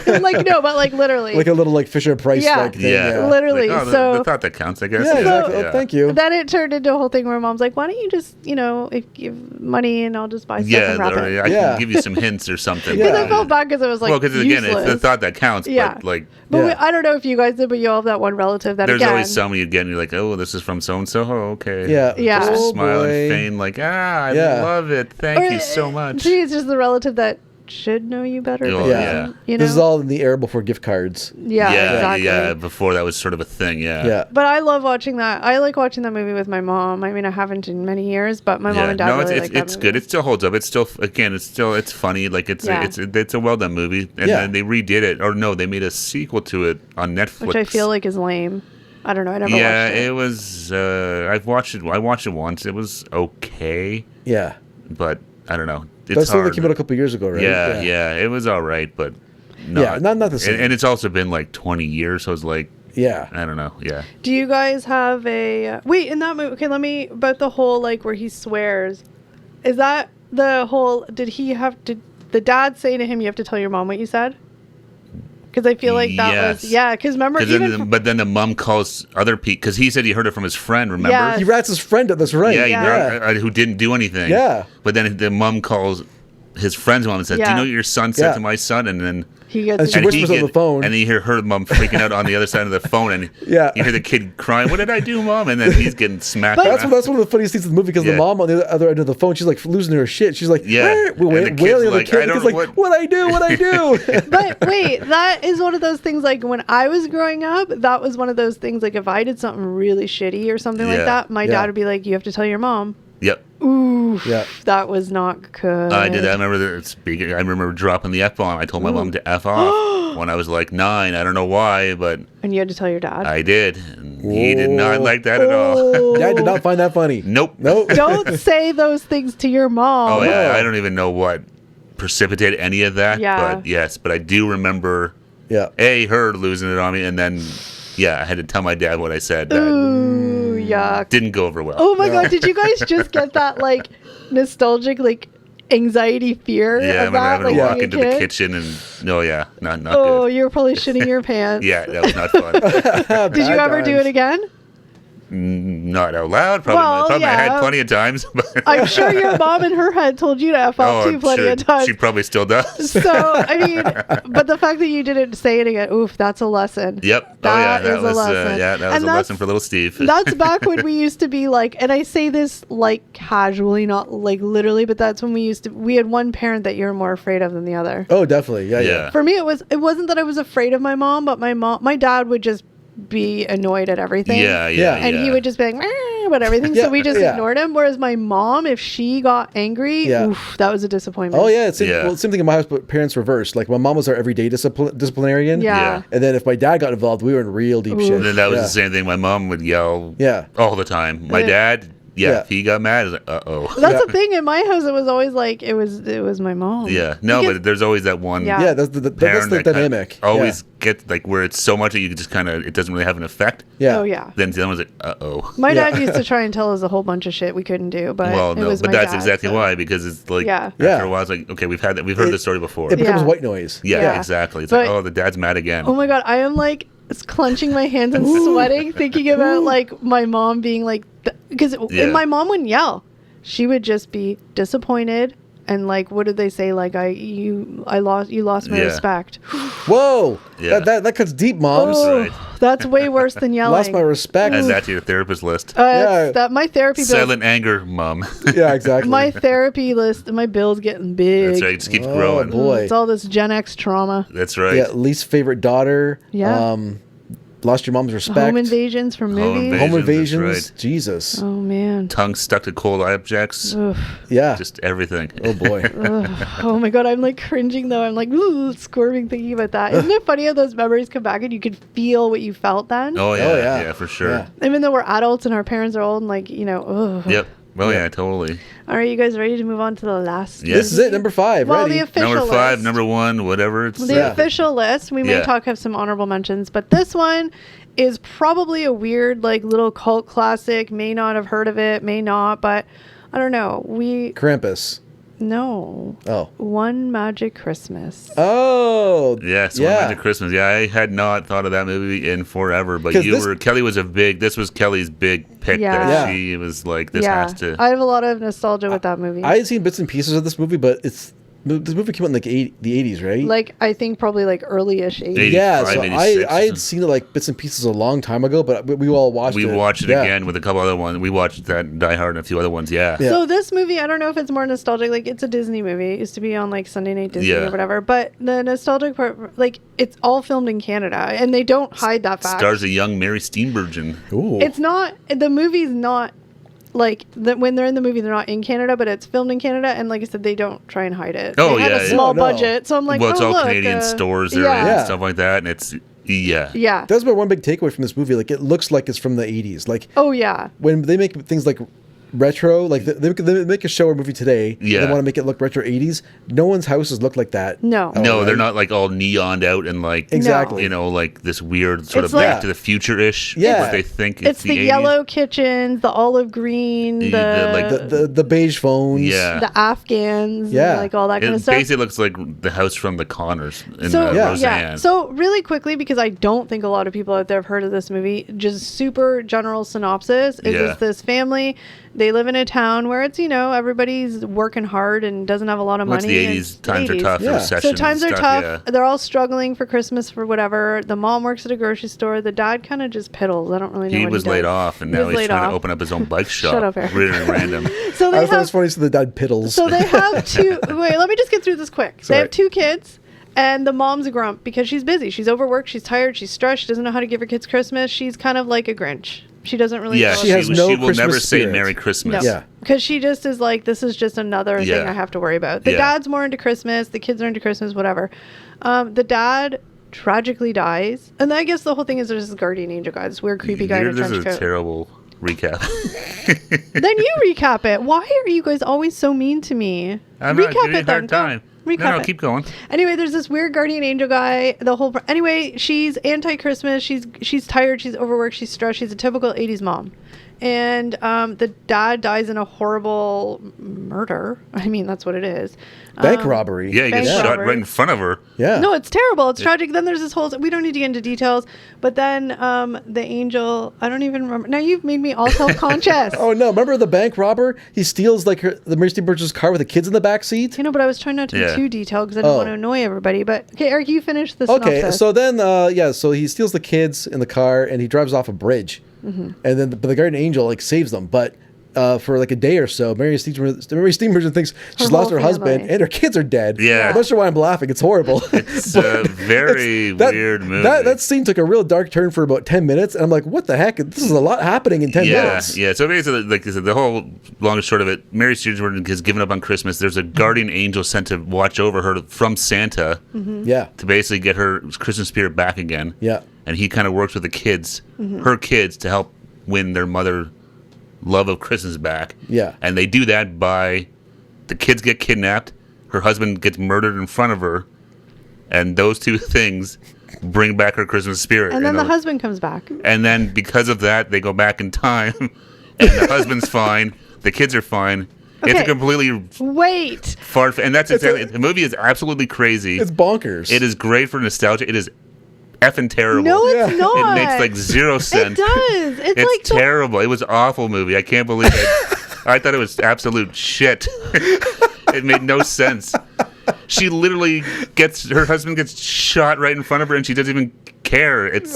Like, no, but like literally. Like a little like Fisher Price like thing. Yeah. Literally. Like, so the thought that counts, I guess. Yeah, exactly. Yeah. Oh, thank you. then it turned into a whole thing where mom's like, why don't you just, if give money and I'll just buy stuff and wrap it. I can give you some hints or something. Because I felt bad because it was like, because again, it's the useless. thought that counts. Yeah. But like, I don't know if you guys did, but you all have that one relative that there's again. always some you get and you're like, oh, this is from so and so. Oh, okay. Yeah. Yeah. Just Oh, smile boy. and feign like, I love it. Thank you so much. See, it's just the relative that should know you better. Oh, but yeah. doesn't, you know? This is all in the era before gift cards. Yeah, exactly. Yeah. Before that was sort of a thing. Yeah. Yeah. But I love watching that. I like watching that movie with my mom. I mean, I haven't in many years, but my mom and dad really like that it's movie. good. It still holds up. It's still it's funny. Like it's a well done movie. And then they redid it, or no, they made a sequel to it on Netflix, which I feel like is lame. I don't know. I never watched it. It was. I've watched it. I watched it once. It was okay. Yeah. But I don't know. It's That's something hard. that came out a couple years ago, right? Yeah. It was all right, but not not the same. And it's also been like 20 years, so it's like Yeah. I don't know. Yeah. Do you guys have a wait in that movie? Okay, about the whole like where he swears. Is that the whole? Did the dad say to him, "You have to tell your mom what you said"? Because I feel like that was Because remember, but then the mom calls other people because he said he heard it from his friend. Remember? Yeah. He rats his friend up. That's right. Yeah. Who didn't do anything. Yeah. But then the mom calls his friend's mom and says, "Do you know what your son said to my son?" And then he gets And she whispers on the phone. and you hear her mom freaking out on the other side of the phone, and you hear the kid crying, "What did I do, mom?" And then he's getting smacked. That's one of the funniest things in the movie because the mom on the other end of the phone, she's like losing her shit. She's like, wailing on the kid. He's like, what I do? But wait, that is one of those things like when I was growing up, that was one of those things like if I did something really shitty or something like that, my dad would be like, you have to tell your mom. Yep. Ooh, that was not good. I did that. I remember dropping the F bomb. I told my mom to F off when I was like 9. I don't know why, but and you had to tell your dad. I did. And he did not like that at all. Dad did not find that funny. Nope. Don't say those things to your mom. Oh yeah, I don't even know what precipitated any of that. Yeah. But yes, I do remember. Yeah. Her losing it on me, and then I had to tell my dad what I said. Ooh, yuck. Didn't go over well. Oh my god, did you guys just get that like nostalgic like anxiety fear Yeah, I of remember that? having Like, to walk being a into kid? the kitchen and not Oh, good. you were probably shitting your pants. Yeah, that was not fun. Did you ever do it again? Not out loud, probably. Well, I had plenty of times. But I'm sure your mom in her head told you to F off too I'm plenty sure of times. she probably still does. So, I mean, but the fact that you didn't say it again, oof, that's a lesson. Yep. That that is was a lesson. that was And a lesson for little Steve. That's back when we used to be like, and I say this like casually, not like literally, but that's when we had one parent that you're more afraid of than the other. Oh, definitely. Yeah. For me, it wasn't that I was afraid of my mom, but my dad would just be annoyed at everything. And he would just be like, "Meh," about everything. So we just ignored him. Whereas my mom, if she got angry, oof, that was a disappointment. Oh yeah, same thing in my house, but parents reversed. Like my mom was our everyday disciplinarian. Yeah. And then if my dad got involved, we were in real deep shit. And then that was the same thing. My mom would yell all the time. My dad, if he got mad, it was like, uh-oh. That's the thing. In my house, it was always like, it was my mom. Yeah. No, but there's always that one that's the dynamic. Always get like where it's so much that you can just kind of, it doesn't really have an effect. Yeah. Oh, yeah. Then someone's like, uh-oh. My dad used to try and tell us a whole bunch of shit we couldn't do, but well, it no, was but my that's dad, exactly so. why, because it's like, after a while, it's like, okay, we've heard this story before. It becomes white noise. Yeah, exactly. It's like, oh, the dad's mad again. Oh my God, I am like clenching my hands and sweating thinking about like my mom being like, because my mom wouldn't yell. She would just be disappointed and like, what did they say? Like, you lost my respect. Whoa. Yeah. That cuts deep, moms. Right. That's way worse than yelling. Lost my respect. Add that to your therapist list. My therapy bill. Silent anger, mom. Yeah, exactly. My therapy list, my bill's getting big. That's right. It just keeps growing. Boy. It's all this Gen X trauma. That's right. Yeah, least favorite daughter. Yeah. lost your mom's respect. Home invasions from movies. Home Invasions, invasions. that's right. Jesus. Oh man. Tongue stuck to cold objects. Ugh. Yeah. Just everything. Oh boy. Ugh. Oh my god, I'm like cringing though. I'm like ooh, squirming thinking about that. Isn't it funny how those memories come back and you can feel what you felt then? Oh yeah, Oh, yeah. yeah, for sure. Yeah. Even though we're adults and our parents are old and like, ugh. Yep. Well, yeah, totally. All right, you guys ready to move on to the last? Yeah. This is it. Number 5. Well, Ready? the official Number 5, list. number 1, whatever. It's The official list. We may Yeah. have some honorable mentions, but this one is probably a weird, like, little cult classic. May not have heard of it, may not, but I don't know. Krampus. No. Oh. One Magic Christmas. Oh. Yes, Yeah. One Magic Christmas. Yeah, I had not thought of that movie in forever, but 'Cause this- Kelly was this was Kelly's big pick Yeah. that Yeah. she was like, this yeah, has to. I have a lot of nostalgia with that movie. I had seen bits and pieces of this movie, but this movie came out in like the 80s, right? like, I think probably like early-ish 80s. Yeah, 85, so 86 I had seen it like bits and pieces a long time ago, but we all watched it. We watched it Yeah. again with a couple other ones. We watched that Die Hard and a few other ones. Yeah. Yeah. So this movie, I don't know if it's more nostalgic. Like, it's a Disney movie. It used to be on like Sunday Night Disney Yeah. or whatever. But the nostalgic part, like, it's all filmed in Canada, and they don't hide that fact. Stars a young Mary Steenburgen. Ooh. It's not, the movie's not like when they're in the movie, they're not in Canada, but it's filmed in Canada. And like I said, they don't try and hide it. Oh, they had yeah, a yeah. small No, no. budget, so I'm like, Well, it's oh, all look, Canadian stores there yeah. and stuff like that, and it's Yeah. That's my one big takeaway from this movie. Like, it looks like it's from the 80s. Like, Oh yeah. when they make things like retro, like they make a show or movie today, and Yeah. they want to make it look retro 80s. No one's houses look like that. No. Oh, No, right? they're not like all neoned out and like Exactly. you know, like this weird sort It's of Back like- to the Future ish. Yeah. what they think It's the 80s. yellow kitchens, the olive green, The- The beige phones. Yeah. the Afghans, Yeah. and like all that kind It of stuff. basically looks like the house from the Connors in So Yeah. Roseanne. So really quickly, because I don't think a lot of people out there have heard of this movie, just super general synopsis is Yeah. this family. They live in a town where it's, everybody's working hard and doesn't have a lot of What's money. the and 80s? it's Times are 80s. tough. Yeah. Recession So and times are stuff, tough. yeah. They're all struggling for Christmas for whatever. The mom works at a grocery store. The dad kind of just piddles. I don't really know He what was he does. laid off, and He now was he's laid trying off. to open up his own bike shop. Shut up, Eric. Really random. So I they thought it was have funny so the dad piddles. So they have two. Wait, let me just get through this quick. They Sorry. have 2 kids, and the mom's a grump because she's busy. She's overworked. She's tired. She's stressed. She doesn't know how to give her kids Christmas. She's kind of like a Grinch. She doesn't really. Yeah, know She has what no she will never Christmas say spirit. Merry Christmas. No. Yeah. Because she just is like, this is just another thing Yeah. I have to worry about. The Yeah. dad's more into Christmas. The kids are into Christmas, whatever. The dad tragically dies. And I guess the whole thing is there's this guardian angel guy, this weird, creepy guy in a This trench is a coat. terrible recap. Then you recap it. Why are you guys always so mean to me? I'm recap not giving you it a then. hard time. Go. Recap No, it. keep going. Anyway, there's this weird guardian angel guy. Anyway, she's anti-Christmas. She's tired. She's overworked. She's stressed. She's a typical 80s mom. And the dad dies in a horrible murder. I mean, that's what it is. Bank robbery. Yeah, he gets Bank shot robbery. right in front of her. Yeah. No, it's terrible. It's tragic. Then there's this whole. We don't need to get into details. But then the angel. I don't even remember. Now you've made me all self-conscious. Oh no! Remember the bank robber? He steals like the Mary Steenburgen's car with the kids in the back seat. You know, but I was trying not to be Yeah. too detailed because I didn't Oh. want to annoy everybody. But okay, Eric, you finish the Okay, synopsis. so then so he steals the kids in the car and he drives off a bridge, and then the guardian angel like saves them, but. For like a day or so, Mary Steenburgen thinks she's Her lost whole her husband family. and her kids are dead. Yeah. I'm not sure why I'm laughing. It's horrible. It's a very weird movie. That scene took a real dark turn for about 10 minutes, and I'm like, what the heck? This is a lot happening in 10 minutes. Yeah. So basically, like I said, the whole long and short of it, Mary Steenburgen has given up on Christmas. There's a guardian angel sent to watch over her from Santa Yeah. to basically get her Christmas spirit back again. Yeah. And he kind of works with the kids, her kids, to help win their mother love of Christmas back. Yeah. And they do that by the kids get kidnapped, her husband gets murdered in front of her, and those two things bring back her Christmas spirit. and then the the husband comes back. And then because of that, they go back in time, and the husband's fine, the kids are fine. It's Okay. a completely Wait. far, and that's exactly the movie is absolutely crazy. It's bonkers. It is great for nostalgia. It is effing terrible. No, it's Yeah. not. It makes like 0 sense. It does. It's It's like terrible. It was an awful movie. I can't believe it. I thought it was absolute shit. It made no sense. She literally her husband gets shot right in front of her, and she doesn't even care. It's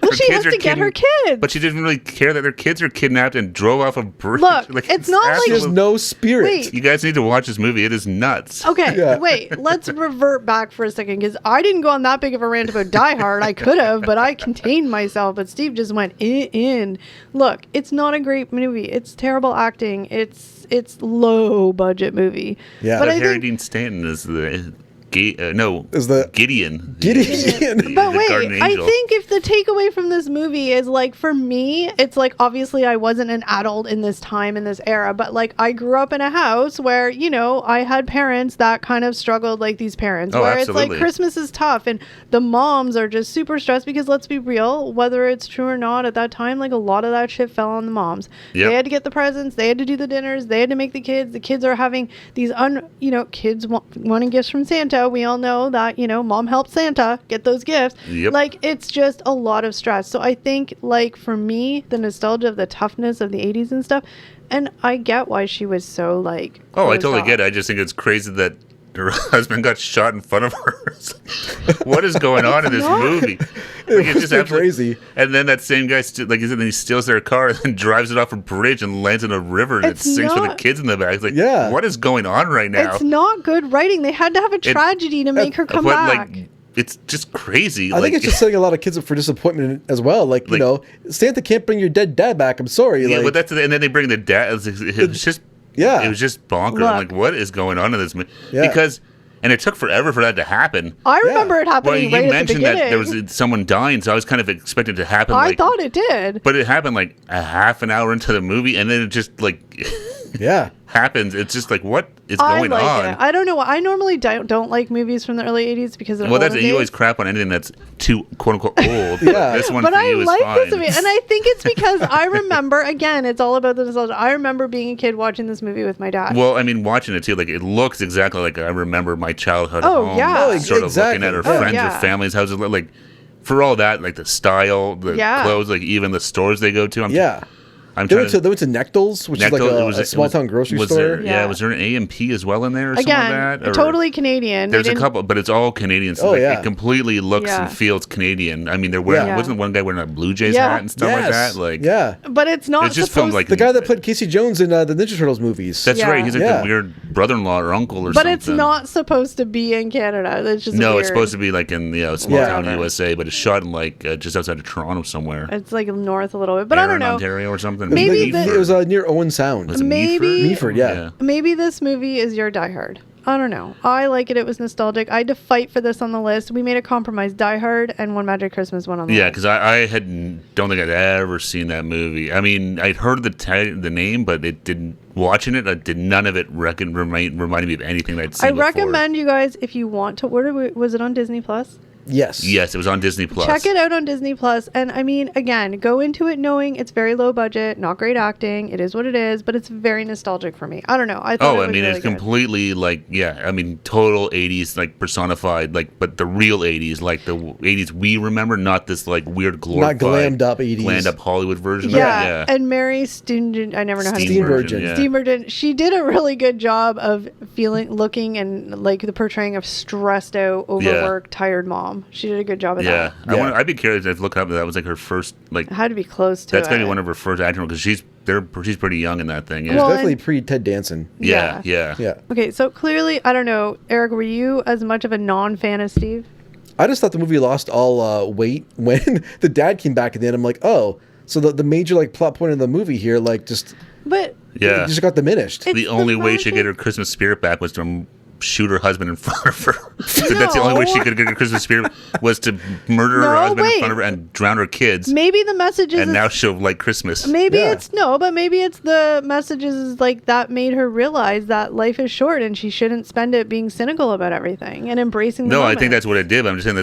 Well, she has to get her kids. But she didn't really care that their kids are kidnapped and drove off a bridge. Look, it's not like- There's no spirit. Wait. You guys need to watch this movie. It is nuts. Okay, Yeah. wait. Let's revert back for a second because I didn't go on that big of a rant about Die Hard. I could have, but I contained myself. But Steve just went in. Look, it's not a great movie. It's terrible acting. It's low budget movie. Yeah. but But I Harry think. Dean Stanton is the Is the Gideon. Gideon. But the wait, guardian I angel. think if the takeaway from this movie is like, for me, it's like, obviously I wasn't an adult in this time, in this era, but like I grew up in a house where, you know, I had parents that kind of struggled like these parents, Oh, where it's absolutely. like Christmas is tough and the moms are just super stressed because let's be real, whether it's true or not, at that time, like a lot of that shit fell on the moms. Yep. They had to get the presents, they had to do the dinners, they had to make the kids are having these kids wanting gifts from Santa. We all know that, you know, mom helped Santa get those gifts. Yep. Like, it's just a lot of stress. So I think, like, for me, the nostalgia of the toughness of the 80s and stuff, and I get why she was so, like, Oh, I closed totally off. get it. I just think it's crazy that her husband got shot in front of her. It's like, what is going on in this not. movie? It was absolutely crazy. And then that same guy, he steals their car and then drives it off a bridge and lands in a river and It's it sinks with the not- kids in the back. It's like, Yeah. what is going on right now? It's not good writing. They had to have a tragedy to make her come But, back. like, it's just crazy. I think it's just setting a lot of kids up for disappointment as well. Like, you know, Santa can't bring your dead dad back. I'm sorry. yeah, like, but that's and then they bring the dad. It was just Yeah. it was just bonkers. Look. I'm like, what is going on in this movie? Yeah. Because and it took forever for that to happen. I remember it Well, happening you right at the mentioned beginning. that there was someone dying, so I was kind of expecting it to happen. I like, thought it did. but it happened like a half an hour into the movie, and then it just like yeah. happens. It's just like, what is I going like on? it. I don't know. I normally don't like movies from the early 80s because of Well, that's older you always days. crap on anything that's too quote unquote old. Yeah. This one But for I you is like fine. this movie, and I think it's because I remember. Again, it's all about the nostalgia. I remember being a kid watching this movie with my dad. Well, I mean, watching it too, like it looks exactly like I remember my childhood Oh, at home. yeah. Oh, Sort of exactly. looking at her Oh, friends yeah. or families' houses, like for all that, like the style, the Yeah. clothes, like even the stores they go to. Yeah. I'm They trying went to Nectals, which is like a small town grocery was store. There, Yeah. was there an A&P as well in there or Again, something like that? Or- totally Canadian. They There's a didn't- couple, but it's all Canadian. So Oh, like, yeah. it completely looks Yeah. and feels Canadian. I mean, they're wearing, Yeah. wasn't one guy wearing a Blue Jays Yeah. hat and stuff like Yes. that? Like, Yeah. But it's not it's just supposed filmed like The guy that played Casey Jones in the Ninja Turtles movies. That's Yeah. right. He's like Yeah. the weird brother-in-law or uncle or But something. it's not supposed to be in Canada. It's just No, weird. it's supposed to be like in small Yeah. town USA, but it's shot in like just outside of Toronto somewhere. It's like north a little bit, but I don't Barron, know. Ontario or something. Maybe it was near Owen Sound. Was it maybe- Meaford, yeah. Maybe this movie is your Die Hard. I don't know. I like it. It was nostalgic. I had to fight for this on the list. We made a compromise. Die Hard and One Magic Christmas went on the Yeah, list. because I don't think I'd ever seen that movie. I mean, I'd heard the name, but it didn't. Watching it, none of it reminded me of anything I'd seen I before. recommend you guys, if you want to, was it on Disney Plus? Yes. Yes, it was on Disney Plus. Check it out on Disney Plus. And I mean, again, go into it knowing it's very low budget, not great acting. It is what it is, but it's very nostalgic for me. I don't know. I thought Oh, it I was mean, really it's good. completely like, yeah, I mean, total 80s, like personified, like, but the real 80s, like the 80s we remember, not this like weird glorified, glammed up 80s. glammed up Hollywood version Yeah, of it. Yeah. and Mary Steenburgen, I never know how to say Steenburgen. Yeah. Steenburgen, she did a really good job of looking and like the portraying of stressed out, overworked, tired mom. She did a good job of Yeah, that. Yeah. I'd be curious if look up that was like her first like It had to be close to that's it. gonna be one of her first acting because she's pretty young in that thing. Yeah, Well, Definitely and- pre Ted Danson. yeah. Yeah. Okay, so clearly, I don't know, Eric, were you as much of a non-fan as Steve? I just thought the movie lost all weight when the dad came back at the end. I'm like, oh, so the major like plot point of the movie here, like just But Yeah. it just got diminished. It's The the only way she could get magic- her Christmas spirit back was to shoot her husband in front of her. So that's the only way she could get her Christmas spirit was to murder her No, husband wait. in front of her and drown her kids. maybe the message is And now she'll like Christmas. maybe Yeah. it's no, but maybe it's the messages is like that made her realize that life is short and she shouldn't spend it being cynical about everything and embracing the No, I moment. think that's what it did. But I'm just saying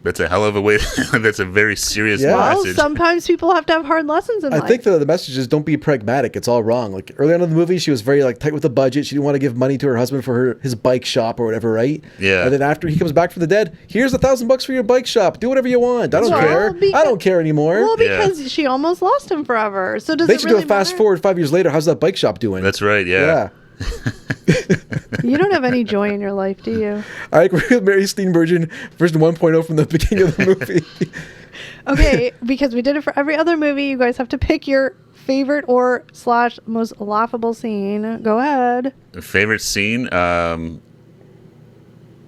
that's a hell of a way. That's a very serious Yeah. well, message. sometimes people have to have hard lessons in I life. think the message is don't be pragmatic. It's all wrong. Like early on in the movie, she was very like tight with the budget. She didn't want to give money to her husband for his bike shop or whatever, right? Yeah. And then after he comes back from the dead, here's $1,000 for your bike shop. Do whatever you want. I don't Well, care. because- I don't care anymore. well, Yeah. because she almost lost him forever. So does they it should really do a fast matter? forward 5 years later. How's that bike shop doing? That's right. Yeah. Yeah. You don't have any joy in your life, do you? I agree with Mary Steenburgen, version 1.0 from the beginning of the movie. Okay, because we did it for every other movie, you guys have to pick your favorite or / most laughable scene. Go ahead. Favorite scene?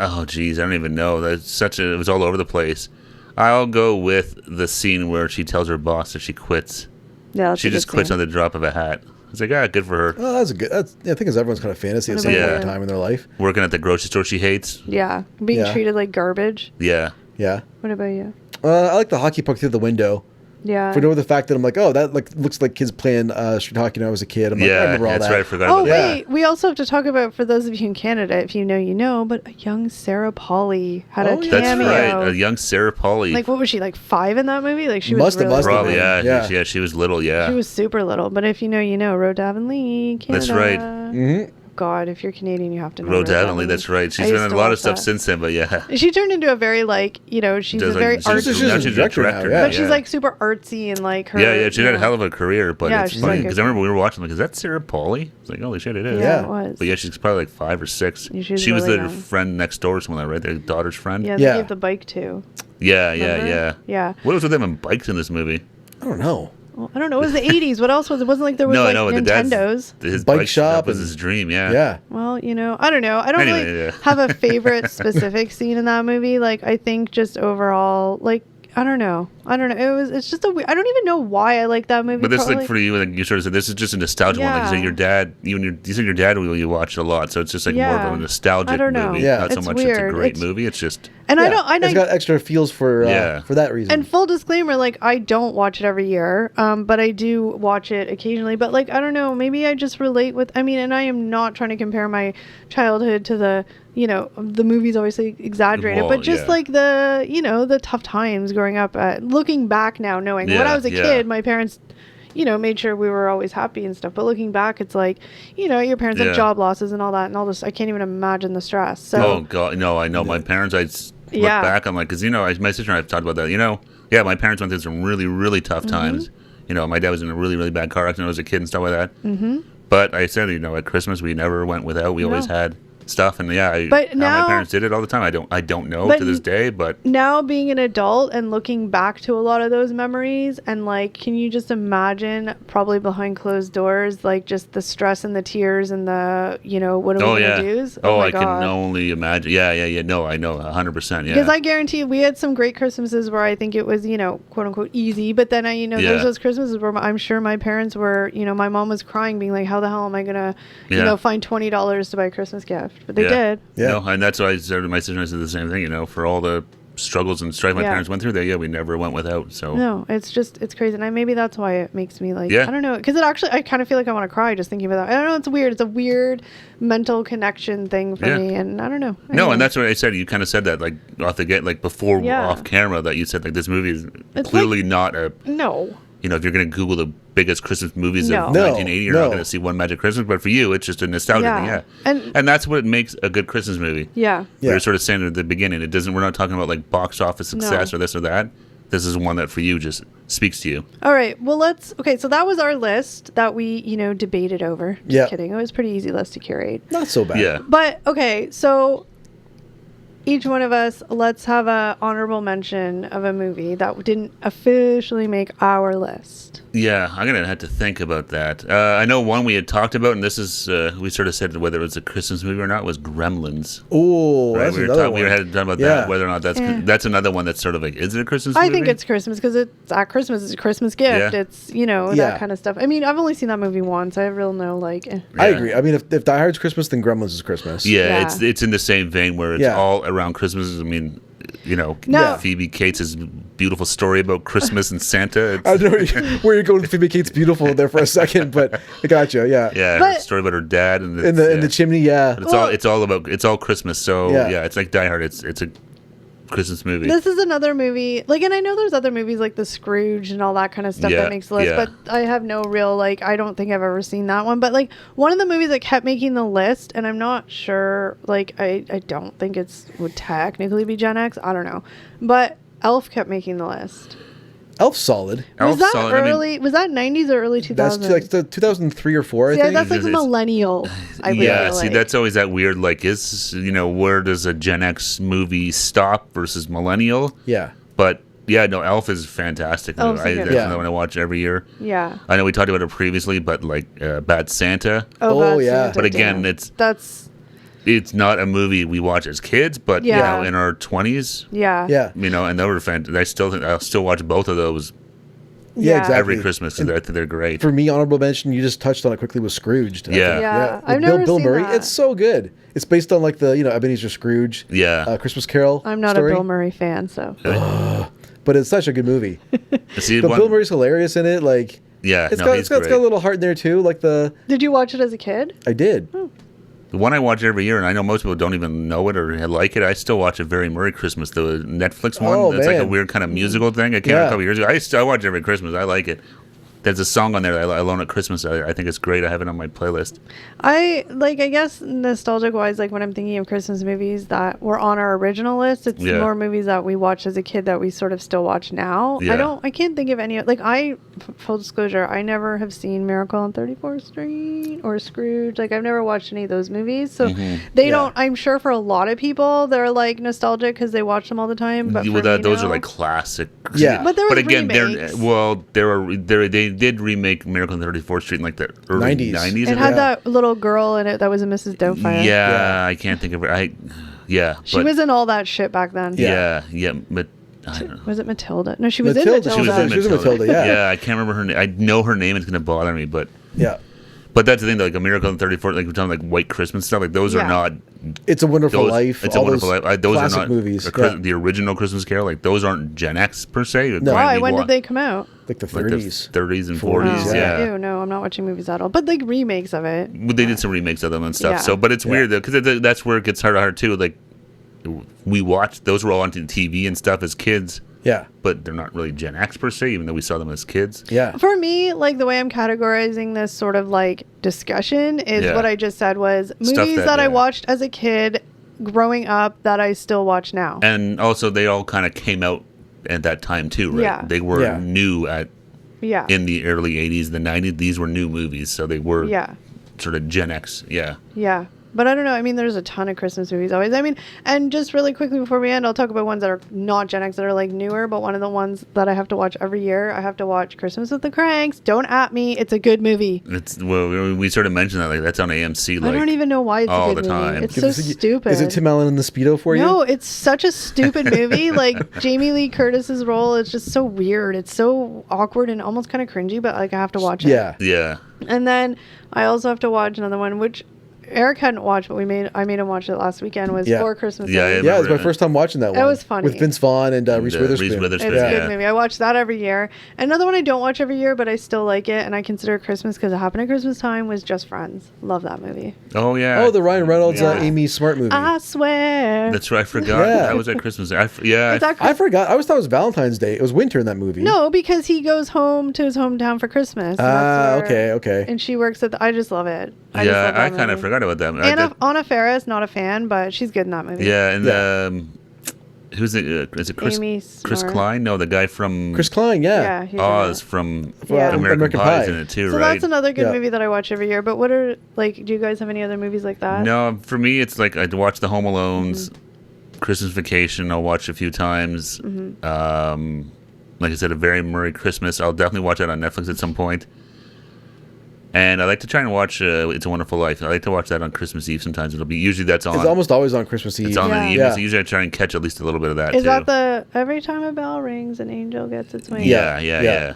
Oh, geez, I don't even know. It was all over the place. I'll go with the scene where she tells her boss that she quits. Yeah, that's she a good just quits scene. on the drop of a hat. It's like, good for her. Oh, I think it's everyone's kind of fantasy at some What point about in you? time in their life. Working at the grocery store she hates. Yeah, being Yeah. treated like garbage. Yeah. Yeah. What about you? I like the hockey puck through the window. Yeah. For the fact that I'm like, oh, that looks like kids playing street hockey when I was a kid. I'm like, I Yeah, remember all that's that. right. I forgot Oh about that. wait, we also have to talk about, for those of you in Canada, if you know, you know, but a young Sarah Polley had Oh, a yeah. That's cameo. right. A young Sarah Polley. Like, what was she, like 5 in that movie? Like, she Must was have, really must have Probably, been. yeah. Yeah. She was little, yeah. She was super little, but if you know, you know. Rose Avonlea, Canada. That's right. Mm-hmm. God, if you're Canadian, you have to know. Rose Avonlea, that's right. She's done a lot of stuff since then, but yeah. She turned into a very, like, you know, she's Does, a very she's, artsy. she's now a she's a director director. now, yeah. But she's like super artsy and like her. Yeah, she you had a know. hell of a career, but Yeah, it's she's funny like because a- I remember we were watching, like, is that Sarah Polley? It's like, holy shit, it is. Yeah, Yeah. it was. But yeah, she's probably like 5 or 6. Yeah, she was She was really their young. friend next door or something like that, right? Their daughter's friend. Yeah, Yeah. they gave the bike to. Yeah. Remember? Yeah. What was with them and bikes in this movie? I don't know. Well, I don't know. It was the 80s. What else was it? Wasn't like there was No, I like know. The Nintendos. dad's his Bike bike shop shop was and- his dream. Yeah. Yeah. Well, you know, I don't know. I don't Anyway, really yeah. have a favorite specific scene in that movie. Like, I think just overall, like, I don't know. It's just I don't even know why I like that movie. But this is like Probably- for you, like you sort of said, this is just a nostalgia one. Like you Yeah. said, your dad, you said your dad you watched a lot, so it's just like more Yeah. of a nostalgic I don't know. movie. Yeah. Not so It's much it's a weird. great It's- movie. It's just and Yeah. I don't. It's got extra feels for that reason. And full disclaimer, like, I don't watch it every year, but I do watch it occasionally. But, like, I don't know, maybe I just relate with, I mean, and I am not trying to compare my childhood to the, you know, the movie's obviously exaggerated, Well, but just yeah. like the, you know, the tough times growing up, looking back now, knowing when I was a kid, my parents, you know, made sure we were always happy and stuff. But looking back, it's like, you know, your parents Yeah. have job losses and all that and all this. I can't even imagine the stress. So, oh god, no, I know my parents. Look Yeah. back, I'm like, because you know, my sister and I have talked about that. You know, yeah, my parents went through some really, really tough times. You know, my dad was in a really, really bad car accident when I was a kid and stuff like that. Mm-hmm. But I said, you know, at Christmas we never went without. We always No. had stuff, and yeah, But how now- my parents did it all the time. I don't know But to this day, but now being an adult and looking back to a lot of those memories, and like, can you just imagine, probably behind closed doors, like just the stress and the tears and the, you know, what are we gonna do? Oh, my I God. can only imagine. Yeah. No, I know 100%. Yeah. Because I guarantee you, we had some great Christmases where I think it was, you know, quote unquote easy. But then Yeah. there's those Christmases where I'm sure my parents were, you know, my mom was crying, being like, how the hell am I gonna, you Yeah. know, find $20 to buy a Christmas gift? But they Yeah. did. Yeah. No, and that's why I said to my sister and I said the same thing. You know, for all the struggles and strife my Yeah. parents went through, we never went without. So No, it's crazy. And maybe that's why it makes me like, Yeah. I don't know. Because it actually, I kind of feel like I want to cry just thinking about that. I don't know. It's weird. It's a weird mental connection thing for Yeah. me. And I don't know. No, Anyway. and that's what I said. You kind of said that like off the get, like before Yeah. off camera, that you said like this movie is It's clearly not a. No. You know, if you're going to Google the biggest Christmas movies No. of No, 1980, you're no. not going to see One Magic Christmas. But for you, it's just a nostalgia thing. Yeah. Yeah, And- and that's what makes a good Christmas movie. Yeah. We Yeah. were sort of saying at the beginning, it doesn't. We're not talking about like box office success No. or this or that. This is one that for you just speaks to you. All right. Well, okay. So that was our list that we, you know, debated over. Just Yeah. kidding. It was a pretty easy list to curate. Not so bad. Yeah. But okay. So each one of us, let's have a honorable mention of a movie that didn't officially make our list. Yeah, I'm gonna have to think about that. I know one we had talked about, and this is we sort of said whether it was a Christmas movie or not was Gremlins. Oh, Right? that's We were another we one. had talking about Yeah. that, whether or not Yeah. that's another one that's sort of like, is it a Christmas movie? I think it's Christmas because it's at Christmas. It's a Christmas gift. Yeah. It's, you know, Yeah. that kind of stuff. I mean, I've only seen that movie once. I really know, like, I Yeah. agree. I mean, if Die Hard's Christmas, then Gremlins is Christmas. Yeah, Yeah. it's in the same vein where it's Yeah. all around Christmas. I mean, you know, No. Phoebe Cates' beautiful story about Christmas and Santa. I It's, know where you're going with Phoebe Cates Beautiful there for a second, but I gotcha. Yeah. yeah, But- her story about her dad and In the yeah. chimney, yeah. But Well- it's all Christmas. So Yeah. yeah, it's like Die Hard. It's a Christmas movie. this is another movie, like, and I know there's other movies like The Scrooge and all that kind of stuff Yeah, that makes the list, yeah. but I have no real, like, I don't think I've ever seen that one. But, like, one of the movies that kept making the list, and I'm not sure, like, I don't think would technically be Gen X. I don't know. But Elf kept making the list. Elf's solid. Was Elf's that solid. I mean, early? Was that 90s or early 2000s? That's like the 2003 or 4, I Yeah, think. that's like millennial. I would yeah, feel see, like. that's always that weird, like, where does a Gen X movie stop versus millennial? Yeah. But, yeah, no, Elf is fantastic. Elf's a good That's one. another one I watch every year. Yeah. I know we talked about it previously, but, like, Bad Santa. Oh, Bad yeah. Santa, But again, damn. it's not a movie we watch as kids, but, Yeah. in our 20s, Yeah. Yeah. and they were fantastic. I'll still watch both of those Yeah, Yeah. exactly. every Christmas because I think they're great. For me, honorable mention, you just touched on it quickly, was Scrooged. I Yeah. think. Yeah. With I've never Bill seen Murray. that. It's so good. It's based on like the Ebenezer Scrooge Yeah. Christmas Carol I'm not story. a Bill Murray fan, so. But it's such a good movie. See, But Bill Murray's hilarious in it. Like, yeah, it's no, got he's it's got a little heart in there too. Like Did you watch it as a kid? I did. The one I watch every year, and I know most people don't even know it or like it. I still watch a Very Merry Christmas, the Netflix one. Oh, It's like a man. weird kind of musical thing. I came out Yeah. a couple years ago. I watch it every Christmas. I like it. There's a song on there that I learn at Christmas. I think it's great. I have it on my playlist. I guess nostalgic wise, like when I'm thinking of Christmas movies that were on our original list, it's Yeah. more movies that we watched as a kid that we sort of still watch now. Yeah. I can't think of any, full disclosure, I never have seen Miracle on 34th Street or Scrooge. Like I've never watched any of those movies. So they Yeah. don't, I'm sure for a lot of people, they're like nostalgic because they watch them all the time. But for me, Those no. are like classic. Yeah. But there was again, remakes. they did remake Miracle on 34th Street in like the early 90s. 90s. It had that little girl in it that was a Mrs. Doubtfire. Yeah, I can't think of her. She was in all that shit back then. Yeah, but I don't know. Was it Matilda? No, she was in Matilda. Matilda. She was in Matilda, yeah. Yeah, I can't remember her name. I know her name. It's going to bother me, but Yeah. that's the thing. Like A Miracle on 34th, like we're talking like White Christmas stuff. Like those Yeah. are not. It's a Wonderful Those, Life. It's a all Wonderful those Life. Those are classic not movies. the original Christmas Carol. Like those aren't Gen X per se. No. Why? When did they come out? Like the Like 30s. the 30s and 40s, 40s. Oh, Yeah. Ew, no, I'm not watching movies at all. But like remakes of it. But they did some remakes of them and stuff. Yeah. So, but it's weird though because that's where it gets harder too. Like we watched those were all on TV and stuff as kids. Yeah. But they're not really Gen X per se, even though we saw them as kids. Yeah. For me, like the way I'm categorizing this sort of like discussion is Yeah. what I just said was movies that, that I yeah. watched as a kid growing up that I still watch now. And also, they all kind of came out at that time too, right? Yeah. They were Yeah. new Yeah. in the early 80s, the 90s. These were new movies, so they were Yeah. sort of Gen X. Yeah. Yeah. But I don't know. I mean, there's a ton of Christmas movies always. I mean, and just really quickly before we end, I'll talk about ones that are not Gen X that are like newer. But one of the ones that I have to watch every year, I have to watch Christmas with the Cranks. Don't at me. It's a good movie. We sort of mentioned that, like, that's on AMC, like, I don't even know why it's all a good the movie. time. It's so stupid. Is it Tim Allen in the Speedo for you? No, it's such a stupid movie. Like Jamie Lee Curtis's role is just so weird. It's so awkward and almost kind of cringy. But like I have to watch it. Yeah. Yeah. And then I also have to watch another one, which Eric hadn't watched, but I made him watch it last weekend. Was Yeah. For Christmas. Yeah, Eve. Yeah, it was my remember first time watching that one. It was funny. With Vince Vaughn and Reese Witherspoon. Reese Witherspoon. It's a Yeah. good movie. I watch that every year. Another one I don't watch every year, but I still like it, and I consider Christmas because it happened at Christmas time. Was Just Friends. Love that movie. Oh, yeah. Oh, the Ryan Reynolds, Yeah. Amy Smart movie. I swear. That's right. I forgot. Yeah. That was at Christmas. Yeah. Is that I forgot. I always thought it was Valentine's Day. It was winter in that movie. No, because he goes home to his hometown for Christmas. and that's where- okay. And she works at I just love it. I just love that I kind of movie. forgot about that. Anna Faris, not a fan, but she's good in that movie. Yeah, and Yeah. who's it? Is it Chris? Amy Chris Smart. Klein? No, the guy from Chris Klein, Yeah, yeah. he's in Oz it. from Yeah. American American Pie's Pie. in it too, So right? that's another good Yeah. movie that I watch every year. But what are do you guys have any other movies like that? No, for me, it's like I'd watch the Home Alones, Christmas Vacation. I'll watch a few times. Like I said, A Very Merry Christmas. I'll definitely watch that on Netflix at some point. And I like to try and watch It's a Wonderful Life. I like to watch that on Christmas Eve sometimes. Usually that's on. It's almost always on Christmas Eve. It's on in the Yeah. evening. Yeah. So usually I try and catch at least a little bit of that Is too. that the every time a bell rings, an angel gets its wings? Yeah. Yeah.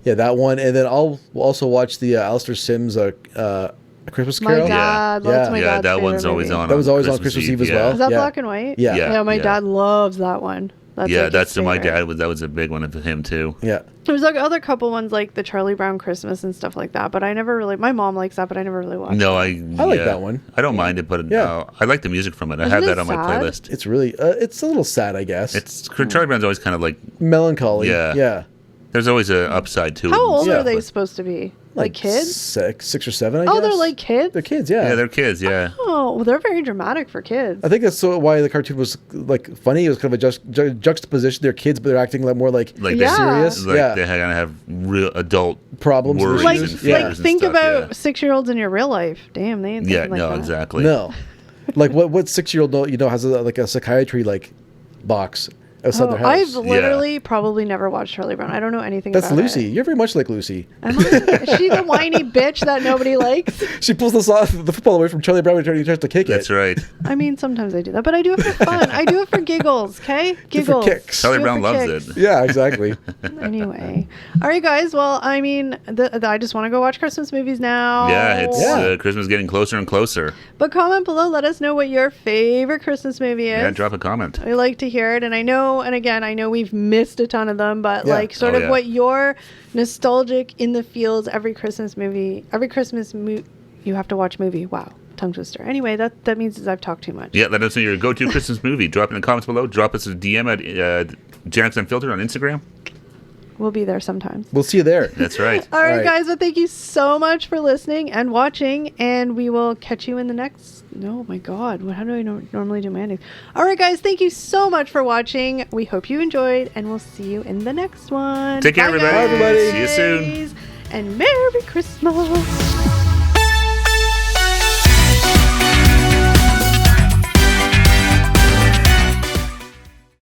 Yeah, that one. And then I'll also watch the Alistair Sims A Christmas My Carol. dad, Yeah. that's my Yeah, dad's that one's favorite always movie. on. That was always on Christmas Eve as well. Is that Yeah. black and white? Yeah. Yeah. my dad loves that one. That's Yeah, like his that's my favorite. dad. That was a big one of him too. Yeah. There's like other couple ones like the Charlie Brown Christmas and stuff like that, but I never really. My mom likes that, but I never really watched. No, it. I like yeah. that one. I don't mind it, but Yeah. I like the music from it. I Isn't have it that on my sad? playlist. It's really, it's a little sad, I guess. It's Charlie Brown's always kind of like melancholy. Yeah. Yeah. there's always a upside to it. How and old Yeah. are they but supposed to be? Like kids? Six or seven, I guess. Oh, they're like kids? They're kids, yeah. Yeah, they're kids. Yeah. Oh, well, they're very dramatic for kids. I think that's why the cartoon was like funny. It was kind of a juxtaposition. They're kids, but they're acting like more like Like Yeah. serious. Like yeah, they kind of have real adult Problems, worries like, and issues. fears Yeah. and think stuff, about yeah. 6-year-olds in your real life. Damn, they ain't Yeah, thinking like no, that. exactly. no, like what 6-year-old has a psychiatry like box outside their house. I've literally probably never watched Charlie Brown. I don't know anything That's about Lucy. it. You're very much like Lucy. Am I? Is she the whiny bitch that nobody likes? She pulls the football away from Charlie Brown and he tries to kick That's it. right. I mean, sometimes I do that, but I do it for fun. I do it for giggles, okay? Giggles. kicks. Charlie Do it Brown for loves kicks. it. Yeah, exactly. Anyway. All right, guys. Well, I mean, I just want to go watch Christmas movies now. Yeah, it's Yeah. Christmas getting closer and closer. But comment below. Let us know what your favorite Christmas movie is. Yeah, drop a comment. I like to hear it. And I know, and again, I know we've missed a ton of them, but Yeah. like sort Oh, of yeah. what your nostalgic in the feels every Christmas you have to watch movie. Wow. Tongue twister. Anyway, that means I've talked too much. Yeah, let us know your go-to Christmas movie. Drop it in the comments below. Drop us a DM at Gen X Unfiltered on Instagram. We'll be there sometimes. We'll see you there. That's right. All right, right. guys. Well, thank you so much for listening and watching, and we will catch you in the next. Oh my God! How do I normally do my endings? All right, guys. Thank you so much for watching. We hope you enjoyed, and we'll see you in the next one. Take care, Bye, everybody. Bye, everybody. See you soon. guys, and Merry Christmas.